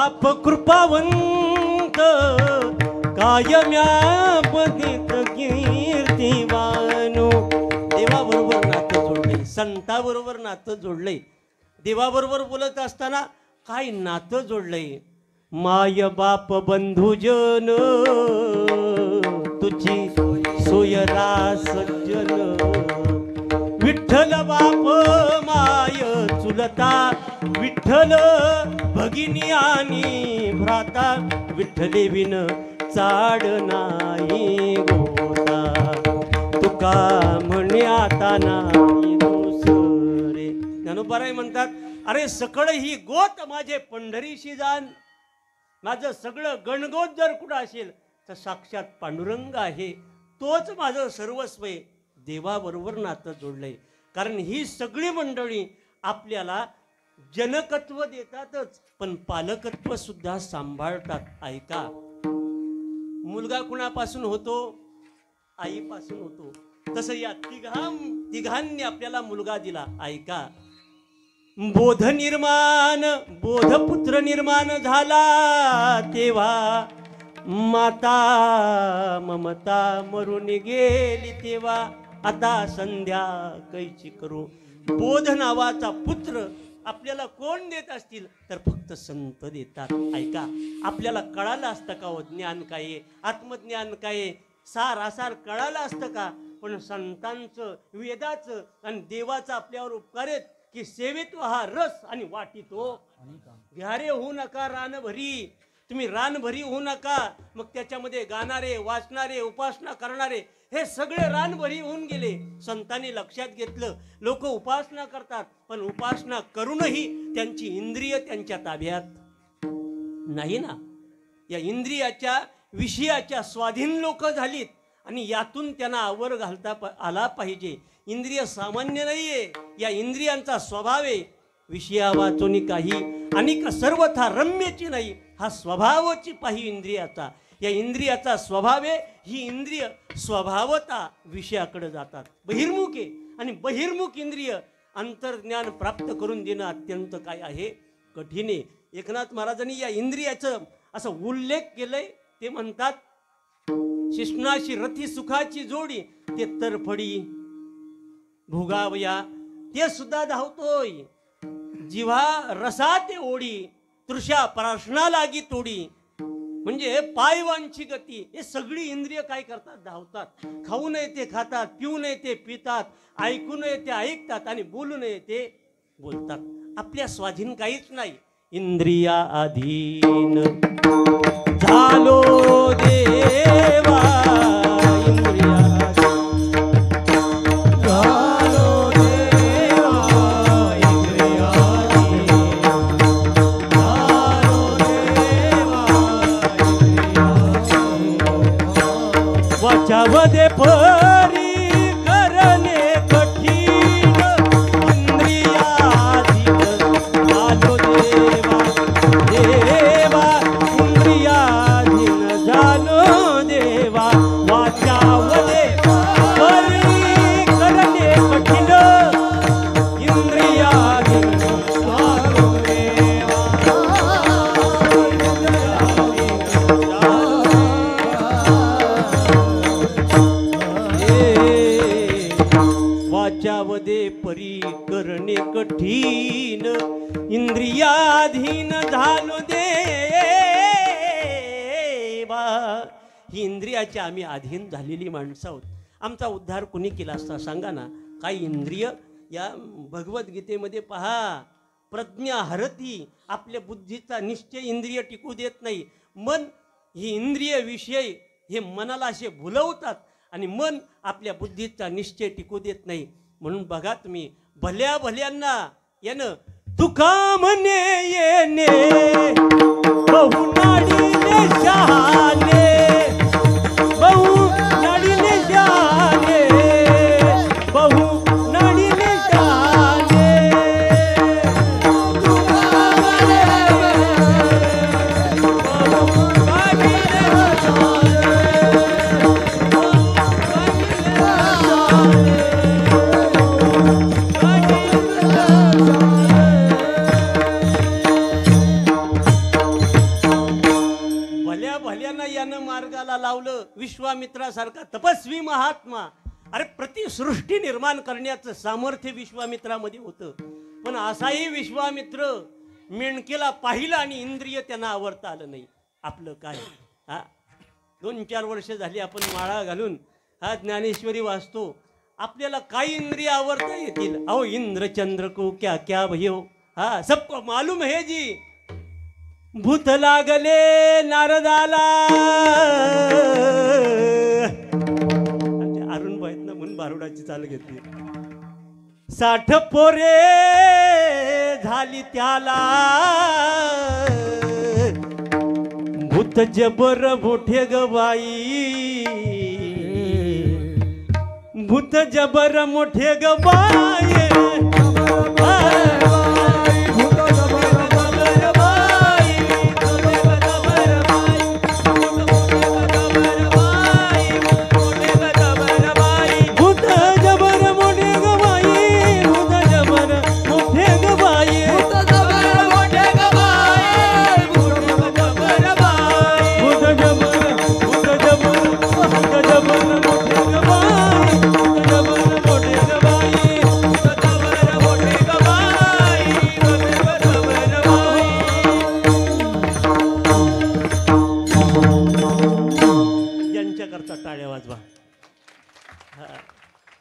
बाप कृपावंत कायम्यापदित कीर्तिवानो. देवाबरोबर नातं जोडलंय, संताबरोबर नातं जोडलंय. देवाबरोबर बोलत असताना काय नातं जोडलंय. माय बाप बंधुजन तुझी सोयरा सज्जन. विठ्ठल बाप माय चुलता, विठ्ठल भगिनी आणि भ्राता. विठ्ठले विन चाड नाही गोता, तुका म्हणे आता नाही दुसरे. ज्ञानोबाराय म्हणतात, अरे सकळ ही गोत माझे पंढरीशी जाण. माझं सगळं गणगोत जर कुठं असेल तर साक्षात पांडुरंग आहे, तोच माझं सर्वस्व आहे. देवाबरोबर नातं जोडलंय. कारण ही सगळी मंडळी आपल्याला जनकत्व देतातच, पण पालकत्व सुद्धा सांभाळतात. ऐका, मुलगा कुणापासून होतो? आईपासून होतो. तसं या तिघांनी आपल्याला मुलगा दिला. ऐका, बोधपुत्र निर्माण झाला तेव्हा माता ममता मरून गेली तेव्हा. आता संध्या कैची करू. बोध नावाचा पुत्र आपल्याला कोण देत असतील तर फक्त संत देतात. ऐका, आपल्याला कळालं असतं का हो ज्ञान काय, आत्मज्ञान काय, सार आसार कळालं असतं का? पण संतांचं, वेदाचं आणि देवाचा आपल्यावर उपकार आहेत की सेवेत हा रस आणि वाटितो. घ्यारे होऊ नका रानभरी, तुम्ही रानभरी होऊ नका. मग त्याच्यामध्ये गाणारे, वाचणारे, उपासना करणारे हे सगळे रानभरी होऊन गेले. संतांनी लक्षात घेतलं, लोक उपासना करतात पण उपासना करूनही त्यांची इंद्रिय त्यांच्या ताब्यात नाही ना. या इंद्रियाच्या विषयाच्या स्वाधीन लोक झालीत आणि यातून त्यांना आवर घालता आला पाहिजे. इंद्रिय सामान्य नाहीये, या इंद्रियांचा स्वभाव आहे विषया वाचून काही आणि सर्वथा रम्यची नाही, हा स्वभावची पाही इंद्रियाचा. या इंद्रियाचा स्वभाव आहे, ही इंद्रिय स्वभावता विषयाकडे जातात, बहिर्मुख आहे. आणि बहिर्मुख इंद्रिय अंतर्ज्ञान प्राप्त करून देणं अत्यंत काय आहे, कठीण आहे. एकनाथ महाराजांनी या इंद्रियाचं असं उल्लेख केलंय. ते म्हणतात, शिष्णाशी रथी सुखाची जोडी, ते तरफडी भोगावया ते सुद्धा धावतोय. जिव्हा रसा ते ओढी, तृषा प्रार्थना लागी तोडी. म्हणजे पायवांची गती. हे सगळी इंद्रिय काय करतात, धावतात. खाऊ नये ते खातात, पिऊ नये ते पितात, ऐकू नये ते ऐकतात आणि बोलू नये ते बोलतात. आपल्या स्वाधीन काहीच नाही. इंद्रिया अधीन झालो देवा, इंद्रिया झालो देवा, इंद्रिया झालो देवा, वाचावदे परी करणे कठीण, इंद्रियाधीन झालो देवा, देवा इंद्रियाधीन झालो देवा. वाचावदे परी करणे कठीण, इंद्रियाधीन झालो देवा. वाचावदे परी करणे कठीण, इंद्रियाधीन झालो देवा. ही इंद्रियाची आम्ही अधीन झालेली माणसं आहोत. आमचा उद्धार कुणी केला असता सांगा ना. काही इंद्रिय या भगवद्गीतेमध्ये पहा, प्रज्ञा हरती, आपल्या बुद्धीचा निश्चय इंद्रिय टिकू देत नाही. मन ही इंद्रिय विषय हे मनाला असे भुलवतात आणि मन आपल्या बुद्धीचा निश्चय टिकू देत नाही. म्हणून बघा तुम्ही, भल्या भल्यांना यानं तुका म्हणे येणे, बहु नाडीने शहाणे, बहु नाडीने शहाणे, बहु नाडीने शहाणे. भल्या भल्यानं यानं मार्गाला लावलं विश्वामित्रासारखा तपस्वी महात्मा. अरे प्रतिसृष्टी निर्माण करण्याचं सामर्थ्य विश्वामित्रामध्ये होतं. पण असाही विश्वामित्र मेणकेला पाहिलं आणि इंद्रिय त्यांना आवरता आलं नाही. आपलं काय हा 2-4 वर्ष झाली आपण माळा घालून हा ज्ञानेश्वरी वाचतो. आपल्याला काही इंद्रिय आवरता येतील? अहो इंद्र चंद्र को क्या क्या भयो, हा सबको मालूम है जी. भूत लागले नारदाला, अरुण ना म्हणून बारुडाची चाल घेतली. 60 पोरे झाली त्याला, भूत जबर मोठे ग बाई, भूत जबर मोठे ग बाई.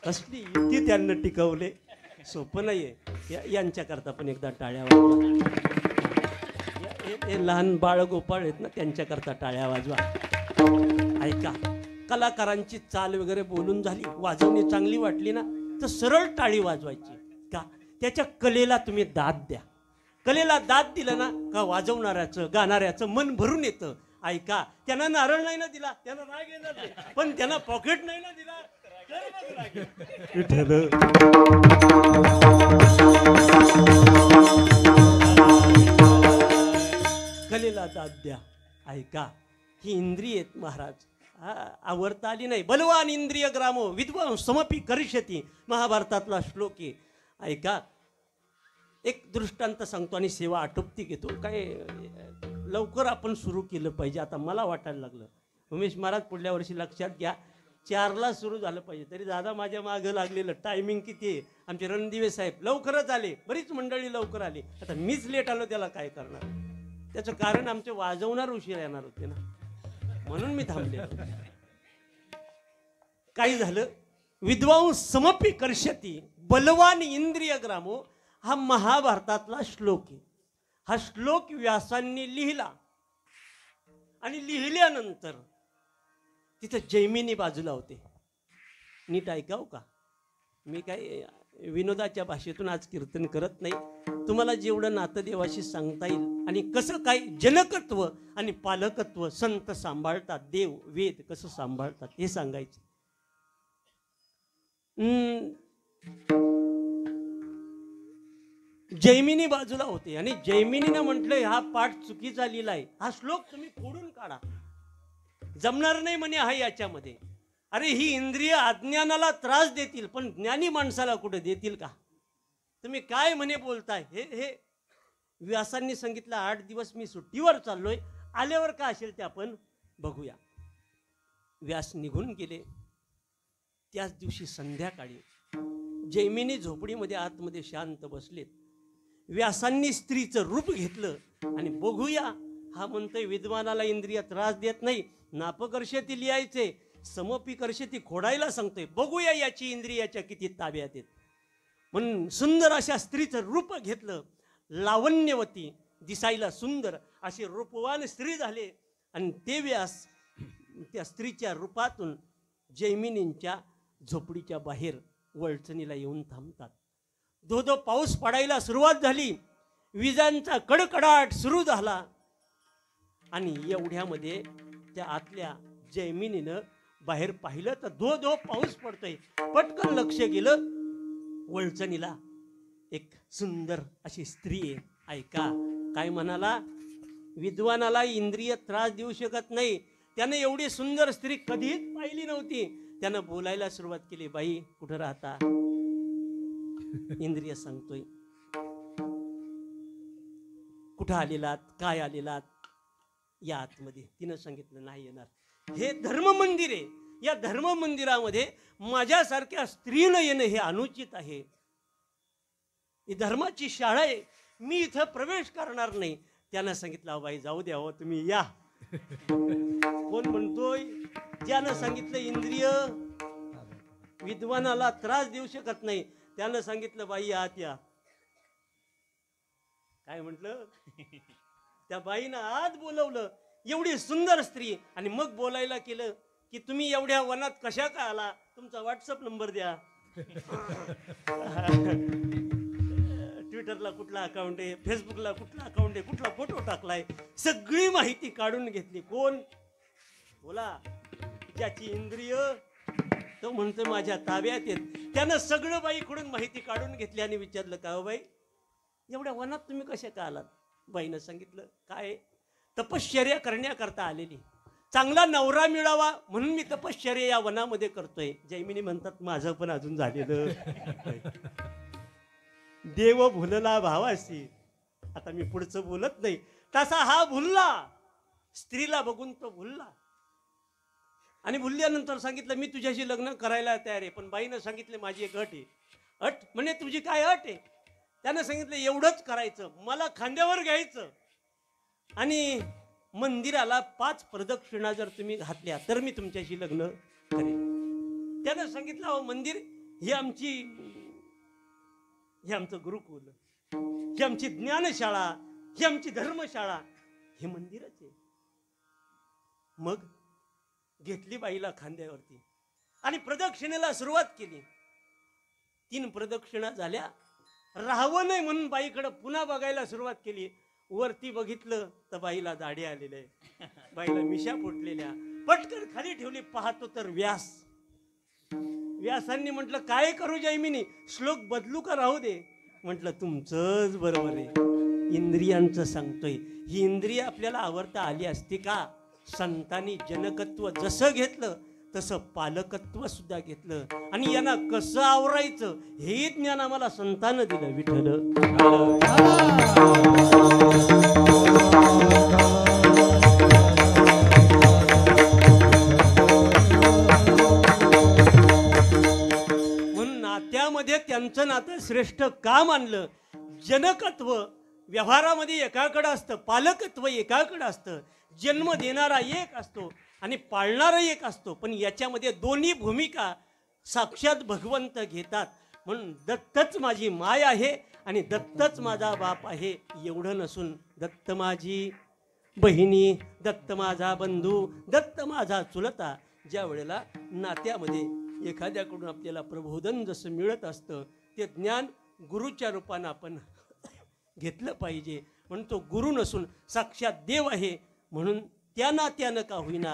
कसली युक्ती त्यांना टिकवले, सोपं नाहीये. यांच्याकरता पण एकदा टाळ्या वाजवा. हे लहान बाळ गोपाळ आहेत ना, त्यांच्याकरता टाळ्या वाजवा. ऐका, कलाकारांची चाल वगैरे बोलून झाली, वाजवणी चांगली वाटली ना तर सरळ टाळी वाजवायची. का त्याच्या कलेला तुम्ही दाद द्या. कलेला दाद दिलं ना का वाजवणाऱ्याचं गाणाऱ्याचं मन भरून येतं. ऐका, त्यांना नारळ नाही ना दिला, त्यांना राग येणार नाही, पण त्यांना पॉकेट नाही ना दिला, कलेला दाद द्या. ऐका, ही इंद्रिय आहेत महाराज, आवरता आली नाही. बलवान इंद्रिय ग्रामो विद्वांस समपी करिष्यती, महाभारतातला श्लोक आहे. ऐका, एक दृष्टांत सांगतो आणि सेवा आटोपती घेतो. काय लवकर आपण सुरू केलं पाहिजे. आता मला वाटायला लागलं, उमेश महाराज पुढल्या वर्षी लक्षात घ्या, 4ला सुरू झालं पाहिजे. तरी दादा माझ्या मागं लागलेलं. टायमिंग किती आहे? आमचे रणदिवे साहेब लवकरच आले, बरीच मंडळी लवकर आली. आता मीच लेट आलो, त्याला काय करणार? त्याचं कारण आमचे वाजवणार उशीर येणार होते ना, म्हणून मी थांबले. काय झालं? विद्वांस समपी कर्षती बलवान इंद्रिय ग्रामो, हा महाभारतातला श्लोक आहे. हा श्लोक व्यासांनी लिहिला आणि लिहिल्यानंतर तिथं जैमिनी बाजूला होते. नीट ऐकाव का, मी काय विनोदाच्या भाषेतून आज कीर्तन करत नाही. तुम्हाला जेवढं नातदेवाशी सांगता येईल आणि कसं काय जनकत्व आणि पालकत्व संत सांभाळतात, देव वेद कसं सांभाळतात हे सांगायचं. जैमिनी बाजूला होते आणि जैमिनीनं म्हटलं हा पाठ चुकीचा लिहिलाय, हा श्लोक तुम्ही फोडून काढा, जमणार नाही म्हणे हा याच्यामध्ये. अरे ही इंद्रिय अज्ञानाला त्रास देतील पण ज्ञानी माणसाला कुठे देतील का? तुम्ही काय म्हणे बोलताय? हे व्यासांनी सांगितलं 8 दिवस मी सुट्टीवर चाललोय, आल्यावर का असेल ते आपण बघूया. व्यास निघून गेले. त्याच दिवशी संध्याकाळी जैमिनी झोपडीमध्ये आतमध्ये शांत बसलेत. व्यासांनी स्त्रीचं रूप घेतलं आणि बघूया, हा म्हणतोय विद्वानाला इंद्रिय त्रास देत नाही, नापकर्षती लिहायचे, समपिकर्षती खोडायला सांगतोय, बघूया याची इंद्रियाच्या किती ताब्यात आहेत. म्हणून सुंदर अशा स्त्रीचं रूप घेतलं. लावण्यवती, दिसायला सुंदर असे रूपवान स्त्री झाले आणि ते व्यास त्या स्त्रीच्या रूपातून जैमिनींच्या झोपडीच्या बाहेर वळचणीला येऊन थांबतात. धो पाऊस पडायला सुरुवात झाली, विजांचा कडकडाट सुरू झाला आणि एवढ्यामध्ये त्या आतल्या जैमिनीनं बाहेर पाहिलं तर धो पाऊस पडतोय. पटकन लक्ष गेलं, वळचणीला एक सुंदर अशी स्त्री आहे. ऐका काय म्हणाला, विद्वानाला इंद्रिय त्रास देऊ शकत नाही. त्यानं एवढी सुंदर स्त्री कधीच पाहिली नव्हती. त्यानं बोलायला सुरुवात केली, बाई कुठं राहता? इंद्रिय सांगतोय, कुठं आलेलात, काय आलेलात? या आतमध्ये. तिनं सांगितलं नाही येणार. हे धर्म मंदिर आहे, या धर्म मंदिरामध्ये माझ्यासारख्या स्त्रीनं येणं हे अनुचित आहे. ही धर्माची शाळा आहे, मी इथं प्रवेश करणार नाही. त्यानं सांगितलं बाई जाऊ द्या हो, तुम्ही या. कोण म्हणतोय? ज्यानं सांगितलं इंद्रिय विद्वानाला त्रास देऊ शकत नाही, त्यानं सांगितलं बाई आत या. काय म्हटलं? त्या बाईनं आत बोलवलं, एवढी सुंदर स्त्री, आणि मग बोलायला केलं की तुम्ही एवढ्या वनात कशा का आला, तुमचा व्हॉट्सअप नंबर द्या. ट्विटरला कुठला अकाउंट आहे, फेसबुकला कुठला अकाउंट आहे, कुठला फोटो टाकलाय, सगळी माहिती काढून घेतली. कोण? बोला. ज्याची इंद्रिय तो म्हणतो माझ्या ताब्यात येत. त्यानं सगळं बाईकडून माहिती काढून घेतली आणि विचारलं का हो बाई एवढ्या वनात तुम्ही कशा का आलात? बाईनं सांगितलं काय तपश्चर्या करण्याकरता आलेली, चांगला नवरा मिळावा म्हणून मी तपश्चर्या या वनामध्ये करतोय. जैमिनी म्हणतात माझं पण अजून झालेलं. देव भुलला भावासी. आता मी पुढचं बोलत नाही. तसा हा भुलला, स्त्रीला बघून तो भुलला. आणि भुलल्यानंतर सांगितलं मी तुझ्याशी लग्न करायला तयार आहे. पण बाईनं सांगितलं माझी एक अट आहे. अट म्हणे तुझी काय अट आहे? त्यानं सांगितलं एवढंच करायचं, मला खांद्यावर घ्यायचं आणि मंदिराला 5 प्रदक्षिणा जर तुम्ही घातल्या तर मी तुमच्याशी लग्न करेन. त्यानं सांगितलं अहो मंदिर ही आमचं गुरुकुल, ही आमची ज्ञानशाळा, ही आमची धर्मशाळा, हे मंदिरच आहे. मग घेतली बाईला खांद्यावरती आणि प्रदक्षिणेला सुरुवात केली. 3 प्रदक्षिणा झाल्या. राहावं नाही म्हणून बाईकडे पुन्हा बघायला सुरुवात केली. वरती बघितलं तर बाईला दाढी आलेले आहे, बाईला मिशा फुटलेल्या. पटकन खाली ठेवली, पाहतो तर व्यासांनी म्हटलं काय करू जैमिनी, श्लोक बदलू का राहू दे? म्हटलं तुमचंच बरोबर आहे, इंद्रियांचं सांगतोय. ही इंद्रिय आपल्याला आवडता आली असती का? संतांनी जनकत्व जसं घेतलं तसं पालकत्व सुद्धा घेतलं आणि यांना कसं आवरायचं हे ज्ञान आम्हाला संतानं दिलं. विठ्ठल म्हणून नात्यामध्ये त्यांचं नातं श्रेष्ठ का मानलं? जनकत्व व्यवहारामध्ये एकाकडे असतं, पालकत्व एकाकडे असतं, जन्म देणारा एक असतो आणि पाळणारा एक असतो. पण याच्यामध्ये दोन्ही भूमिका साक्षात भगवंत घेतात. म्हणून दत्तच माझी माय आहे आणि दत्तच माझा बाप आहे एवढं नसून दत्त माझी बहिणी, दत्त माझा बंधू, दत्त माझा चुलता. ज्या वेळेला नात्यामध्ये एखाद्याकडून आपल्याला प्रबोधन जसं मिळत असतं ते ज्ञान गुरुच्या रूपानं आपण घेतलं पाहिजे. म्हणून तो गुरु नसून साक्षात देव आहे. म्हणून त्या नात्यानं का होईना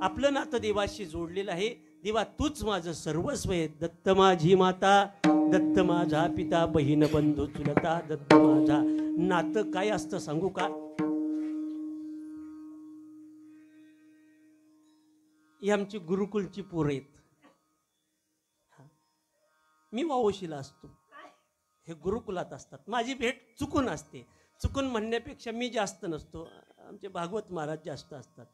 आपलं नातं देवाशी जोडलेलं आहे. देवा तूच माझं सर्वस्व आहे. दत्त माझी माता, दत्त माझा पिता, बहीण बंधू चुलता, दत्त माझा. नातं काय असतं सांगू का? ही आमची गुरुकुलची पोरं आहेत. मी वावशीला असतो, हे गुरुकुलात असतात. माझी भेट चुकून असते. चुकून म्हणण्यापेक्षा मी जास्त नसतो, आमचे भागवत महाराज जास्त असतात.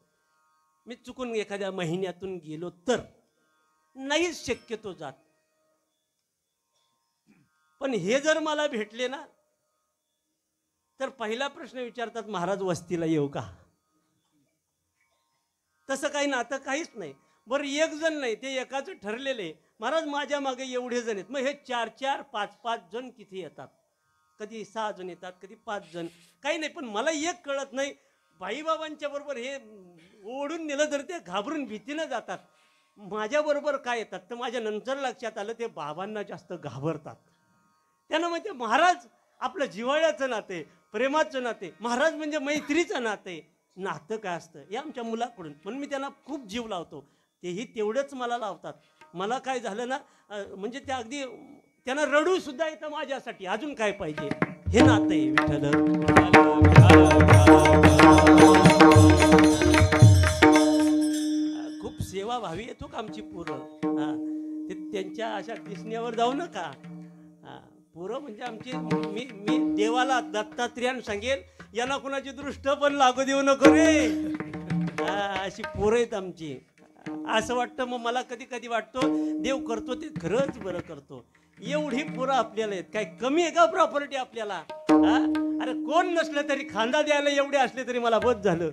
मी चुकून एखाद्या महिन्यातून गेलो तर नाहीच शक्यतो जात. पण हे जर मला भेटले ना तर पहिला प्रश्न विचारतात महाराज वस्तीला येऊ का? तसं काही नातं काहीच नाही. बरं एक जण नाही, ते एकाचं ठरलेले महाराज माझ्या मागे एवढे जण आहेत. मग हे 4-4, 5-5 जण किती येतात? कधी 6 जण येतात, कधी 5 जण, काही नाही. पण मला एक कळत नाही, बाईबाबांच्या बरोबर हे ओढून नेलं तर ते घाबरून भीतीनं जातात. माझ्याबरोबर काय येतात तर माझ्या नंतर लक्षात आलं ते बाबांना जास्त घाबरतात. त्यांना म्हणजे महाराज आपलं जिव्हाळ्याचं नाते, प्रेमाचं नाते, महाराज म्हणजे मैत्रीचं नाते. नातं काय असतं हे आमच्या मुलाकडून, म्हणून मी त्यांना खूप जीव लावतो. तेही तेवढंच मला लावतात. मला काय झालं ना म्हणजे ते अगदी त्यांना रडू सुद्धा येतं माझ्यासाठी. अजून काय पाहिजे? हे नातं आहे. विठ्ठल खूप सेवाभावी येतो का आमची पोरं. ते त्यांच्या अशा दिसण्यावर जाऊ नका. पोरं म्हणजे आमची मी मी देवाला दत्तात्रेयान सांगेल यांना कुणाची दृष्ट पण लागू देऊ नको रे. अशी पोरं आहेत आमची. असं वाटतं मग मला कधी कधी वाटतो देव करतो ते खरंच बरं करतो. एवढी पोरं आपल्याला आहेत, काय कमी आहे का प्रॉपर्टी आपल्याला? अरे कोण नसलं तरी खांदा द्यायला एवढे असले तरी मला बस झालं.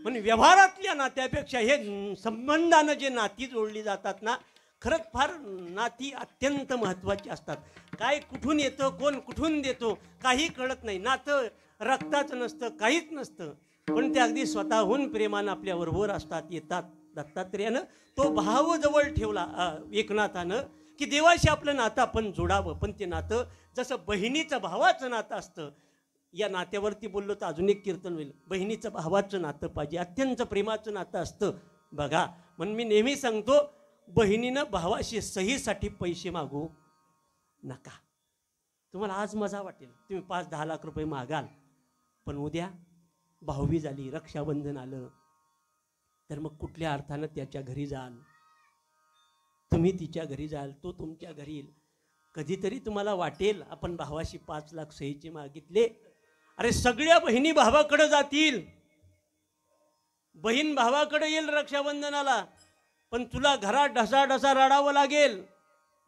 पण व्यवहारातल्या नात्यापेक्षा हे संबंधानं जे नाती जोडली जातात ना, खरंच फार नाती अत्यंत महत्त्वाची असतात. काय कुठून येतं कोण कुठून देतो काही कळत नाही. नातं रक्ताचं नसतं, काहीच नसतं, पण ते अगदी स्वतःहून प्रेमानं आपल्याबरोबर असतात, येतात. दत्तात्रेयानं तो भाव जवळ ठेवला एकनाथानं की देवाशी आपलं नातं आपण जोडावं. पण ते नातं जसं बहिणीचं भावाचं नातं असतं, या नात्यावरती बोललो तर अजून एक कीर्तन होईल. बहिणीचं भावाचं नातं पाहिजे, अत्यंत प्रेमाचं नातं असतं बघा. म्हणून मी नेहमी सांगतो बहिणीनं भावाशी सहीसाठी पैसे मागू नका. तुम्हाला आज मजा वाटेल, तुम्ही 5-10 लाख रुपये मागाल, पण उद्या भाऊबीज आली, रक्षाबंधन आलं, तर मग कुठल्या अर्थानं त्याच्या घरी जाल, तुम्ही तिच्या घरी जाल, तो तुमच्या घरी येईल. कधीतरी तुम्हाला वाटेल आपण भावाशी 5 लाख सहीचे मागितले. अरे सगळ्या बहिणी भावाकडे जातील, बहीण भावाकडे येईल रक्षाबंधनाला, पण तुला घरात ढसाढसा रडावं लागेल.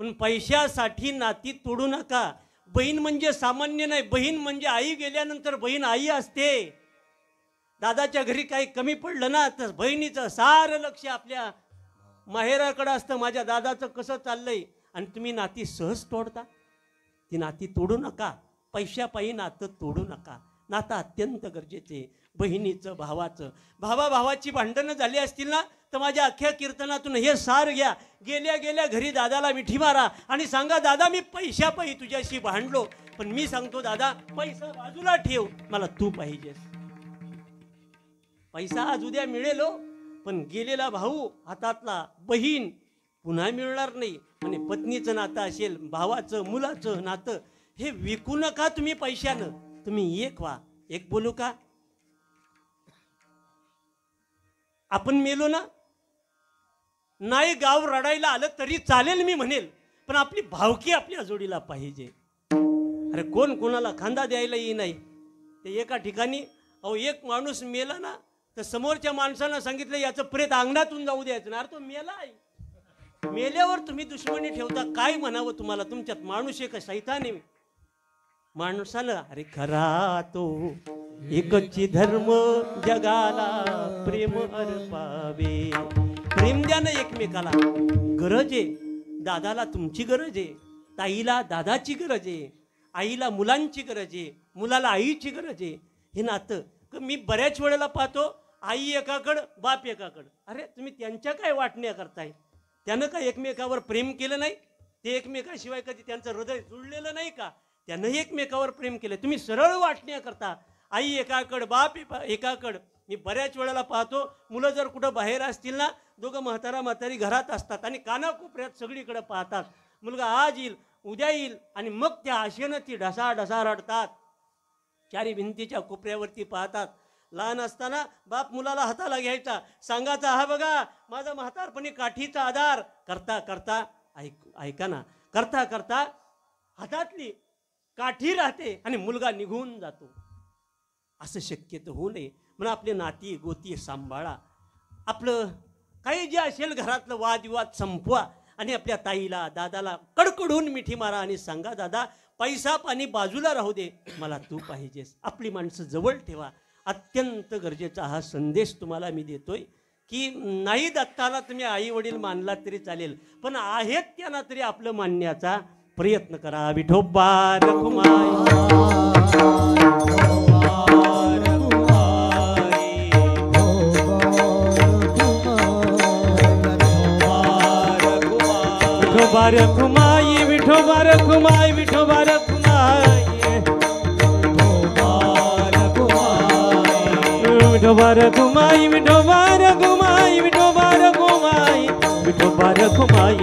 पण पैशासाठी नाती तोडू नका. बहीण म्हणजे सामान्य नाही, बहीण म्हणजे आई गेल्यानंतर बहीण आई असते. दादाच्या घरी काही कमी पडलं ना तर बहिणीचं सारं लक्ष आपल्या माहेराकडे असतं, माझ्या दादाचं कसं चाललंय. आणि तुम्ही नाती सहज तोडता. ती नाती तोडू नका, पैशापायी नातं तोडू नका. नातं अत्यंत गरजेचे. बहिणीचं भावाचं, भावाची भांडणं झाली असतील ना तर माझ्या अख्ख्या कीर्तनातून हे सार घ्या. गेल्या गेल्या घरी दादाला मिठी मारा आणि सांगा दादा मी पैशापायी तुझ्याशी भांडलो, पण मी सांगतो दादा पैसा बाजूला ठेव, मला तू पाहिजेस. पैसा आज उद्या मिळेल पण गेलेला भाऊ हातातला बहीण पुन्हा मिळणार नाही. आणि पत्नीचं नातं असेल, भावाचं मुलाचं नातं, हे विकू नका तुम्ही पैशानं. तुम्ही एक व्हा. एक बोलू का, आपण मेलो ना, नाही गाव रडायला आलं तरी चालेल मी म्हणेल, पण आपली भावकी आपल्या जोडीला पाहिजे. अरे कोण कोणाला खांदा द्यायला येई नाही. ते एका ठिकाणी एक माणूस मेला ना तर समोरच्या माणसानं सांगितलं याचं प्रेत अंगणातून जाऊ द्यायचं ना. अरे तो मेला आहे, मेल्यावर तुम्ही दुश्मनी ठेवता, काय म्हणावं तुम्हाला? तुमच्यात माणूस आहे का शैतान आहे? माणसानं अरे खरा तो एकची धर्म जगाला प्रेम अर्पावे. प्रेम द्या ना एकमेकाला. गरज आहे, दादाला तुमची गरज आहे, ताईला दादाची गरज आहे, आईला मुलांची गरज आहे, मुलाला आईची गरज आहे. हे नातं मी बऱ्याच वेळेला पाहतो, आई एकाकडं बाप एकाकडं. अरे तुम्ही त्यांच्या काय वाटण्या करताय? त्यानं काय एकमेकावर प्रेम केलं नाही? ते एकमेकाशिवाय कधी त्यांचं हृदय जुळलेलं नाही का? त्यानं एकमेकावर प्रेम केलं. तुम्ही सरळ वाटण्या करता, आई एकाकडं बाप एकाकडं. मी बऱ्याच वेळेला पाहतो मुलं जर कुठं बाहेर असतील ना, दोघं म्हातारी घरात असतात आणि कानाकोपऱ्यात सगळीकडे पाहतात. मुलगा आज येईल उद्या येईल आणि मग त्या आशेनं ती ढसा रडतात, चारी भिंतीच्या कोपऱ्यावरती पाहतात. लहान असताना बाप मुलाला हाताला घ्यायचा, सांगायचा हा बघा माझा म्हातारपणी काठीचा आधार. करता करता ऐका ना, करता करता हातातली काठी राहते आणि मुलगा निघून जातो. असं शक्यतो होऊ नये म्हणून आपले नाती गोती सांभाळा. आपलं काही जे असेल घरातलं वादविवाद संपवा आणि आपल्या ताईला दादाला कडकडून मिठी मारा आणि सांगा दादा पैसा पाणी बाजूला राहू दे, मला तू पाहिजेस. आपली माणसं जवळ ठेवा. अत्यंत गरजेचा हा संदेश तुम्हाला मी देतोय की नाही दत्ताला तुम्ही आई वडील मानला तरी चालेल, पण आहेत त्यांना तरी आपलं मानण्याचा प्रयत्न करा. विठोबा रखुमाई विठोबा रखुमाई विठोबा रखुमाई विठोबा रखुमाई विठोबा रखुमाई विठोबा रखुमाई विठोबा रखुमाई विठोबा रखुमाई.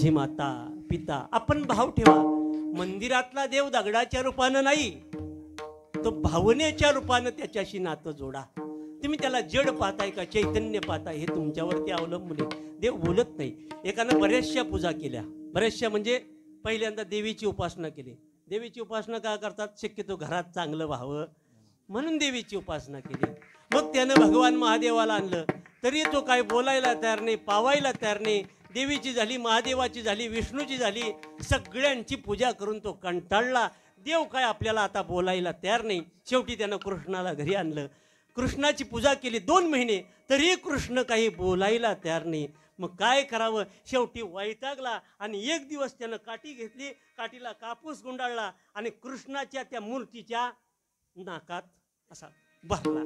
माझी माता पिता. आपण भाव ठेवा. मंदिरातला देव दगडाच्या रूपानं नाही, तो भावनेच्या रूपानं त्याच्याशी नातं जोडा. तुम्ही त्याला जड पाहताय का चैतन्य पाहताय हे तुमच्यावरती अवलंबून आहे. देव बोलत नाही. एकानं बऱ्याचशा पूजा केल्या, बऱ्याचशा म्हणजे पहिल्यांदा देवीची उपासना केली. देवीची उपासना का करतात? शक्यतो घरात चांगलं व्हावं म्हणून देवीची उपासना केली. मग त्यानं भगवान महादेवाला आणलं तरी तो काय बोलायला तयार नाही, पावायला तयार नाही. देवीची झाली, महादेवाची झाली, विष्णूची झाली, सगळ्यांची पूजा करून तो कंटाळला. देव काय आपल्याला आता बोलायला तयार नाही. शेवटी त्यानं कृष्णाला घरी आणलं, कृष्णाची पूजा केली 2 महिने, तरी कृष्ण काही बोलायला तयार नाही. मग काय करावं? शेवटी वैतागला आणि एक दिवस त्यानं काठी घेतली, काठीला कापूस गुंडाळला आणि कृष्णाच्या त्या मूर्तीच्या नाकात असा भरला.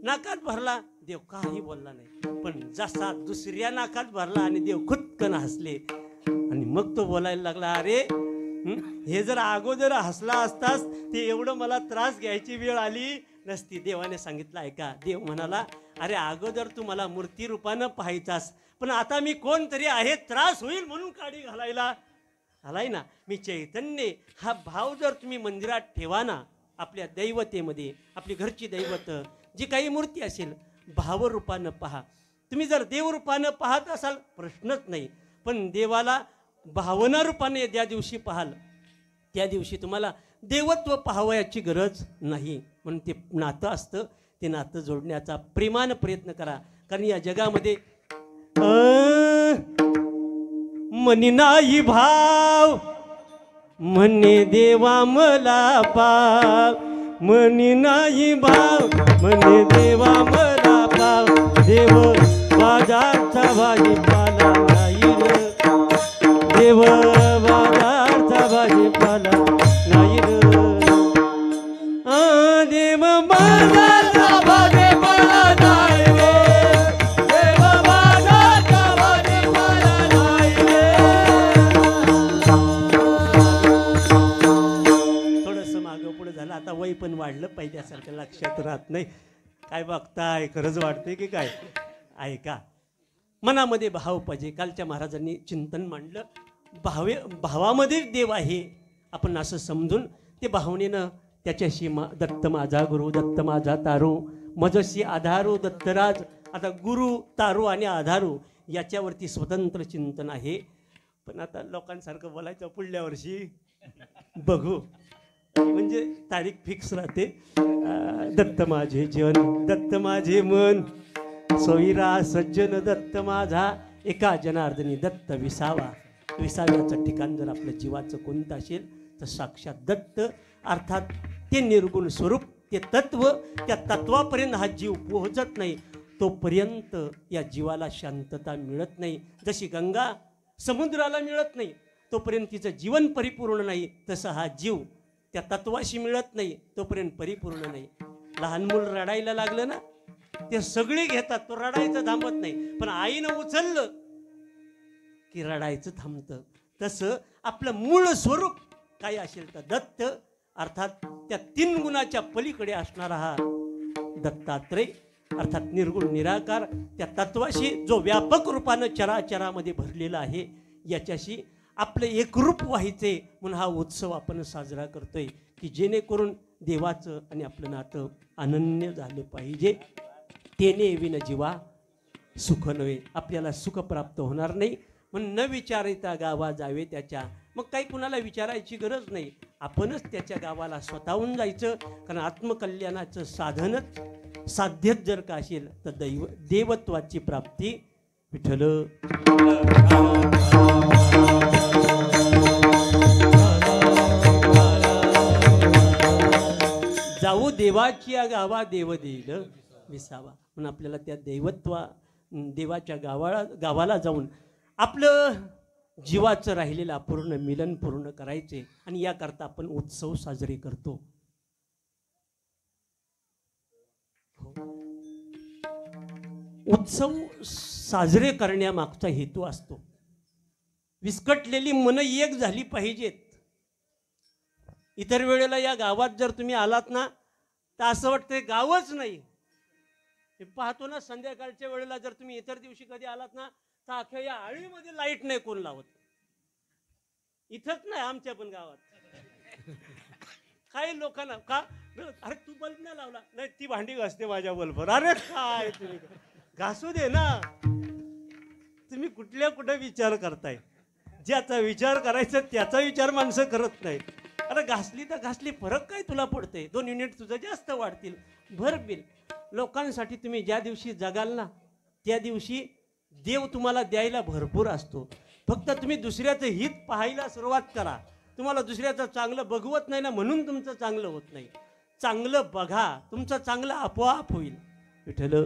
नाकात भरला, देव काही बोलला नाही. पण जसा दुसऱ्या नाकात भरला आणि देव खुदकन हसले आणि मग तो बोलायला लागला, अरे हे जर अगोदर हसला असतास ते एवढं मला त्रास घ्यायची वेळ आली नसती. देवाने सांगितलं ऐका. देव म्हणाला, अरे अगोदर तू मला मूर्ती रूपानं पाहायचास, पण आता मी कोणतरी आहे, त्रास होईल म्हणून काडी घालायला आलाय ना. मी चैतन्य. हा भाव जर तुम्ही मंदिरात ठेवा ना, आपल्या दैवतेमध्ये, आपली घरची दैवत जी काही मूर्ती असेल भावरूपानं पहा. तुम्ही जर देवरूपानं पाहत असाल प्रश्नच नाही, पण देवाला भावना रूपाने ज्या दिवशी पाहाल त्या दिवशी तुम्हाला देवत्व पाहावयाची गरज नाही. म्हणून ते नातं असतं, ते नातं जोडण्याचा प्रेमानं प्रयत्न करा. कारण या जगामध्ये मनी नाही भाव, म्हणे देवा मला पाव. मनी नाही भाव, म्हणे देवा मला पाव. देव बाजारचा भाजीपाला नाही रे, देव बाजारचा भाजीपाला नाही रे. देव बाजारचा भाजीपाला नाही रे, देव बाजारचा भाजीपाला नाही रे. थोडंसं मागं पुढं झालं, आता वय पण वाढलं, पहिल्यासारखं लक्षात राहत नाही. काय बघताय? खरंच वाटते की काय? ऐका, मनामध्ये भाव पाहिजे. कालच्या महाराजांनी चिंतन मांडलं, भावामध्येच देव आहे आपण असं समजून ते भावनेनं त्याच्याशी दत्त माझा गुरु, दत्त माझा तारू, मजसी आधारू दत्तराज. आता गुरु, तारू आणि आधारू याच्यावरती स्वतंत्र चिंतन आहे. पण आता लोकांसारखं बोलायचं पुढल्या वर्षी बघू, म्हणजे तारीख फिक्स राहते. दत्त माझे जन, दत्त माझे मन, सोयरा सज्जन दत्त माझा, एका जनार्दनी दत्त विसावा. विसाव्याचं ठिकाण जर आपल्या जीवाचं कोणतं असेल तर साक्षात दत्त, अर्थात ते निर्गुण स्वरूप, ते तत्व. त्या तत्वापर्यंत हा जीव पोहोचत नाही तोपर्यंत या जीवाला शांतता मिळत नाही. जशी गंगा समुद्राला मिळत नाही तोपर्यंत तिचं जीवन परिपूर्ण नाही, तसं हा जीव त्या तत्वाशी मिळत नाही तोपर्यंत परिपूर्ण नाही. लहान मूल रडायला लागलं ना, ते सगळे घेतात, तो रडायचं थांबत नाही, पण आईनं उचललं की रडायचं थांबतं. तसं आपलं मूळ स्वरूप काय असेल तर दत्त, अर्थात त्या 3 गुणाच्या पलीकडे असणारा हा दत्तात्रय, अर्थात निर्गुण निराकार, त्या तत्वाशी जो व्यापक रूपानं चराचरामध्ये भरलेला आहे, याच्याशी आपलं एकरूप व्हायचे म्हणून हा उत्सव आपण साजरा करतोय, की जेणेकरून देवाचं आणि आपलं नातं अनन्य झालं पाहिजे. तेने विन जीवा सुख नव्हे. आपल्याला सुख प्राप्त होणार नाही म्हणून न विचारिता गावा जावे त्याच्या. मग काही कुणाला विचारायची गरज नाही, आपणच त्याच्या गावाला स्वतःहून जायचं. कारण आत्मकल्याणाचं साधनच साध्यच जर का असेल तर देवत्वाची प्राप्ती विठ्ठल. जाऊ देवाची या गावा देव देईल विसावा. म्हणून आपल्याला त्या देवाच्या गावाला जाऊन आपलं जीवाचं राहिलेलं अपूर्ण मिलन पूर्ण करायचे. आणि याकरता आपण उत्सव साजरे करतो. उत्सव साजरे करण्यामागचा हेतू असतो, विस्कटलेली मन एक झाली पाहिजेत. इतर वेळेला या गावात जर तुम्ही आलात ना तर असं वाटतंय गावच नाही. पाहतो ना संध्याकाळच्या वेळेला जर तुम्ही इतर दिवशी कधी आलात ना तर अख्ख्या या आळीमध्ये लाईट नाही कोण लावत. इथंच नाही आमच्या पण गावात काही लोकांना का अरे तू बल्ब नाही लावला नाही ती भांडी घासते माझ्या बल्बवर अरे काय तुम्ही घासू दे ना तुम्ही कुठल्या कुठे विचार करताय ज्याचा विचार करायचा त्याचा विचार माणसं करत नाही अरे घासली तर घासली फरक काय तुला पडते 2 युनिट तुझं जास्त वाढतील भर बिल लोकांसाठी तुम्ही ज्या दिवशी जगाल ना त्या दिवशी देव तुम्हाला द्यायला भरपूर असतो फक्त तुम्ही दुसऱ्याचं हित पाहायला सुरुवात करा तुम्हाला दुसऱ्याचं चांगलं बघवत नाही ना म्हणून तुमचं चांगलं होत नाही चांगलं बघा तुमचं चांगलं आपोआप होईल विठ्ठल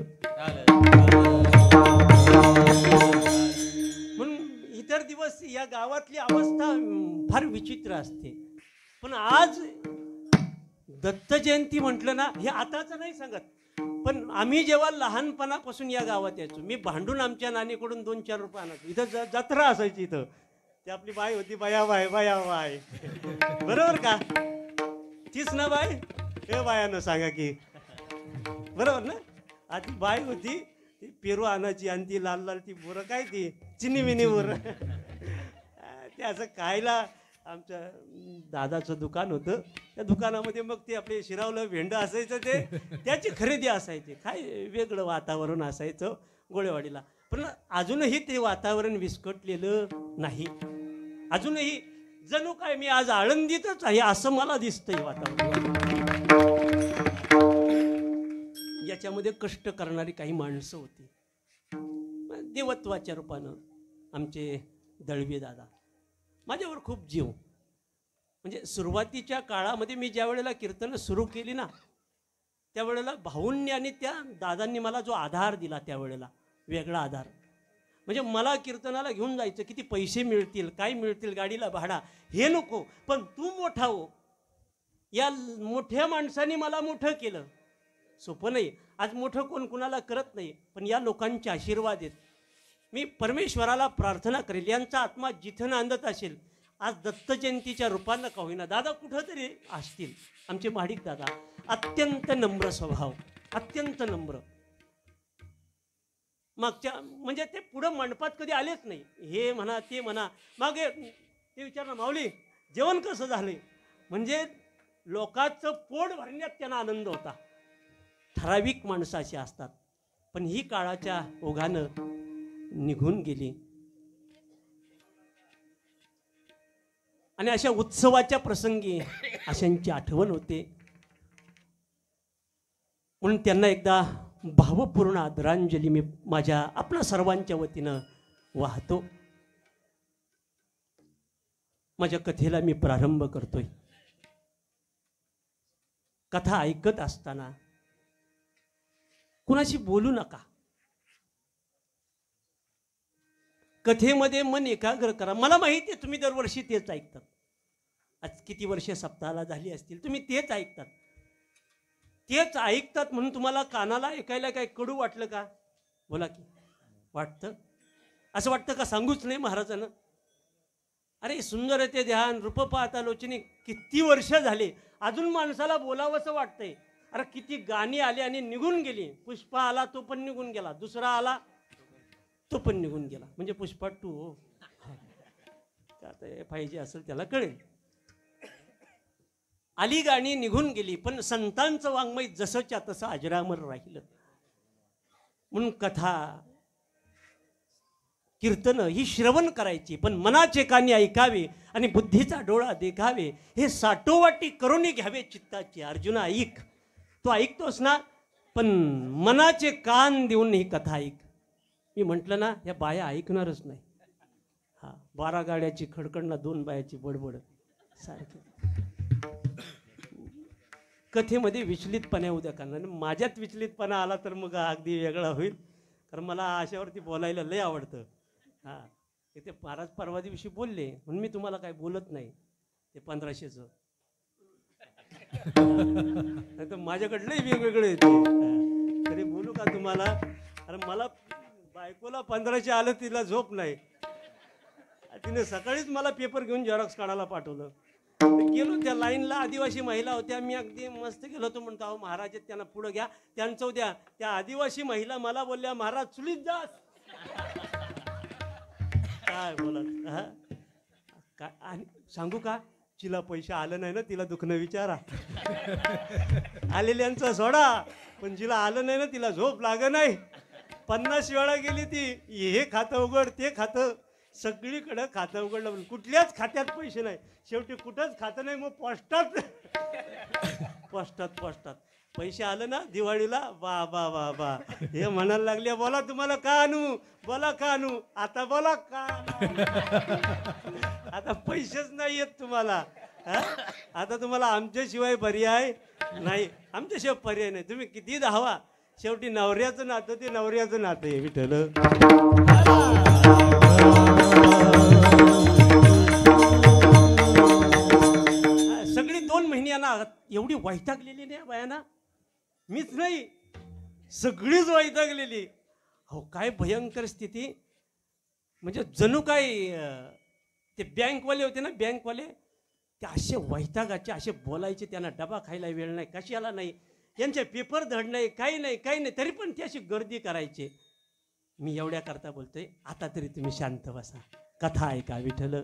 म्हणून इतर दिवस या गावातली अवस्था फार विचित्र असते पण आज दत्त जयंती म्हटलं ना हे आताचं नाही सांगत पण आम्ही जेव्हा लहानपणापासून या गावात यायचो मी भांडून आमच्या नानीकडून 2-4 रुपये आणायचो इथं जत्रा असायची इथं ती आपली बाई होती बाया बाय बरोबर का तीच ना बाय हे बायानं सांगा की बरोबर ना आधी बाय होती ती पेरू आणायची आणि ती लाल लाल ती बोरं काय ती चिनी मिनी बोरं ते असं खायला आमच्या दादाचं दुकान होतं त्या दुकानामध्ये मग ते आपले शिरावलं भेंडं असायचं ते त्याची खरेदी असायची काय वेगळं वातावरण असायचं गोळेवाडीला पण अजूनही ते वातावरण विस्कटलेलं नाही अजूनही जणू काय मी आज आळंदीतच आहे असं मला दिसतंय वातावरण याच्यामध्ये कष्ट करणारी काही माणसं होती देवत्वाच्या रूपानं आमचे दळवी दादा माझ्यावर खूप जीव म्हणजे सुरुवातीच्या काळामध्ये मी ज्या वेळेला कीर्तनं सुरू केली ना त्यावेळेला भाऊंनी आणि त्या दादांनी मला जो आधार दिला त्यावेळेला वेगळा आधार म्हणजे मला कीर्तनाला घेऊन जायचं किती पैसे मिळतील काय मिळतील गाडीला भाडा हे नको पण तू मोठा हो या मोठ्या माणसाने मला मोठं केलं सोपं नाही आज मोठं कोण कुणाला करत नाही पण या लोकांचे आशीर्वाद आहेत मी परमेश्वराला प्रार्थना करेल यांचा आत्मा जिथं नांदत असेल आज दत्त जयंतीच्या रूपानं का होईना दादा कुठं तरी असतील आमचे महाडिक दादा अत्यंत नम्र स्वभाव अत्यंत नम्र मागच्या म्हणजे ते पुढं मंडपात कधी आलेच नाही हे म्हणा ते म्हणा मागे ते विचारलं माऊली जेवण कसं झालंय म्हणजे लोकांचं पोट भरण्यात त्यांना आनंद होता ठराविक माणसं अशी असतात पण ही काळाच्या ओघानं निघून गेली आणि अशा उत्सवाच्या प्रसंगी अशांची आठवण होते म्हणून त्यांना एकदा भावपूर्ण आदरांजली मी माझ्या आपल्या सर्वांच्या वतीनं वाहतो माझ्या कथेला मी प्रारंभ करतोय कथा ऐकत असताना कुणाशी बोलू नका कथेमध्ये मन एकाग्र करा मला माहिती आहे तुम्ही दरवर्षी तेच ऐकतात आज किती वर्ष सप्ताहाला झाली असतील तुम्ही तेच ऐकतात म्हणून तुम्हाला कानाला ऐकायला काय कडू वाटलं का बोला की वाटतं असं वाटतं का सांगूच नाही महाराजांना अरे सुंदर आहे ते ध्यान रूप पाहता लोचनी किती वर्ष झाले अजून माणसाला बोलावंसं वाटतंय अरे किती गाणी आली आणि निघून गेली पुष्पा आला तो पण निघून गेला दुसरा आला तो पण निघून गेला म्हणजे पुष्पा 2 हो आता पाहिजे असेल त्याला कळेल आली गाणी निघून गेली पण संतांचं वाङ्मय जसंच्या तसं अजरामर राहिलं म्हणून कथा कीर्तन ही श्रवण करायची पण मनाचे कानी ऐकावे आणि बुद्धीचा डोळा देखावे हे साठोवाटी करून घ्यावे चित्ताची अर्जुना ऐक तो ऐकतोस ना पण मनाचे कान देऊन ही कथा ऐक मी म्हटलं ना या बाया ऐकणारच नाही हा 12 गाड्याची खडकडना 2 बायाची बडबड सारखी कथेमध्ये विचलितपणा उद्या करणार माझ्यात विचलितपणा आला तर मग अगदी वेगळा होईल कारण मला अशावरती बोलायला लय आवडतं हां ते महाराज परवा दिवशी बोलले म्हणून मी तुम्हाला काय बोलत नाही ते 1500चं नाही तर माझ्याकडलंही वेगवेगळे येते तरी बोलू का तुम्हाला अरे मला बायकोला 1500 आलं तिला झोप नाही तिने सकाळीच मला पेपर घेऊन झेरॉक्स काढायला पाठवलं गेलो त्या लाईनला आदिवासी महिला होत्या मी अगदी मस्त गेलो होतो म्हणतो अहो महाराज त्यांना पुढं घ्या त्यांचं उद्या त्या आदिवासी महिला मला बोलल्या महाराज चुलीत जा काय बोलत काय आणि सांगू का, तिला पैसे आलं नाही ना, तिला दुखणं विचारा. आलेल्यांचं सोडा, पण जिला आलं नाही ना तिला झोप लाग नाही. 50 वेळा गेली ती, हे खातं उघड ते खातं, सगळीकडं खातं उघडलं, कुठल्याच खात्यात पैसे नाही. शेवटी कुठंच खातं नाही, मग पोस्टात पोस्टात पैसे आलं ना दिवाळीला, वा वा वा वा, हे म्हणायला लागले बोला तुम्हाला का आणू, बोला का आणू, आता बोला का आता पैसेच नाही येत तुम्हाला. आता तुम्हाला आमच्याशिवाय पर्याय नाही, आमच्याशिवाय पर्याय नाही. तुम्ही किती धावा, शेवटी नवऱ्याचं नातं ते नवऱ्याचं नातं आहे. विठ्ठल सगळी 2 महिन्यांना एवढी वैतागलेली नाही बायाना, मीच नाही सगळीच वैतागलेली. हो काय भयंकर स्थिती, म्हणजे जणू काय ते बँकवाले होते ना, बँकवाले ते असे वैतागाचे, असे बोलायचे, त्यांना डबा खायला वेळ नाही, कशाला नाही, यांचे पेपर धड नाही, काही नाही, तरी पण ते अशी गर्दी करायचे. मी एवढ्या करता बोलतोय, आता तरी तुम्ही शांत बसा, कथा ऐका. विठ्ठल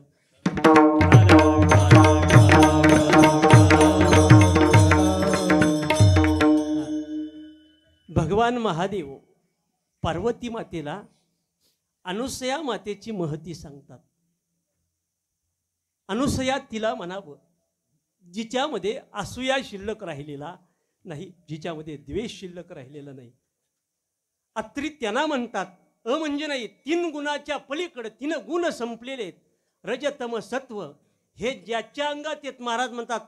भगवान महादेव पार्वती मातेला अनुसया मातेची महती सांगतात. अनुसया तिला म्हणावं, जिच्यामध्ये असूया शिल्लक राहिलेला नाही, जिच्यामध्ये द्वेष शिल्लक राहिलेला नाही. अत्री त्यांना म्हणतात, म्हणजे नाही, 3 गुणाच्या पलीकडे 3 गुण संपलेले आहेत, रज तम सत्व, हे ज्याच्या अंगात येत महाराज म्हणतात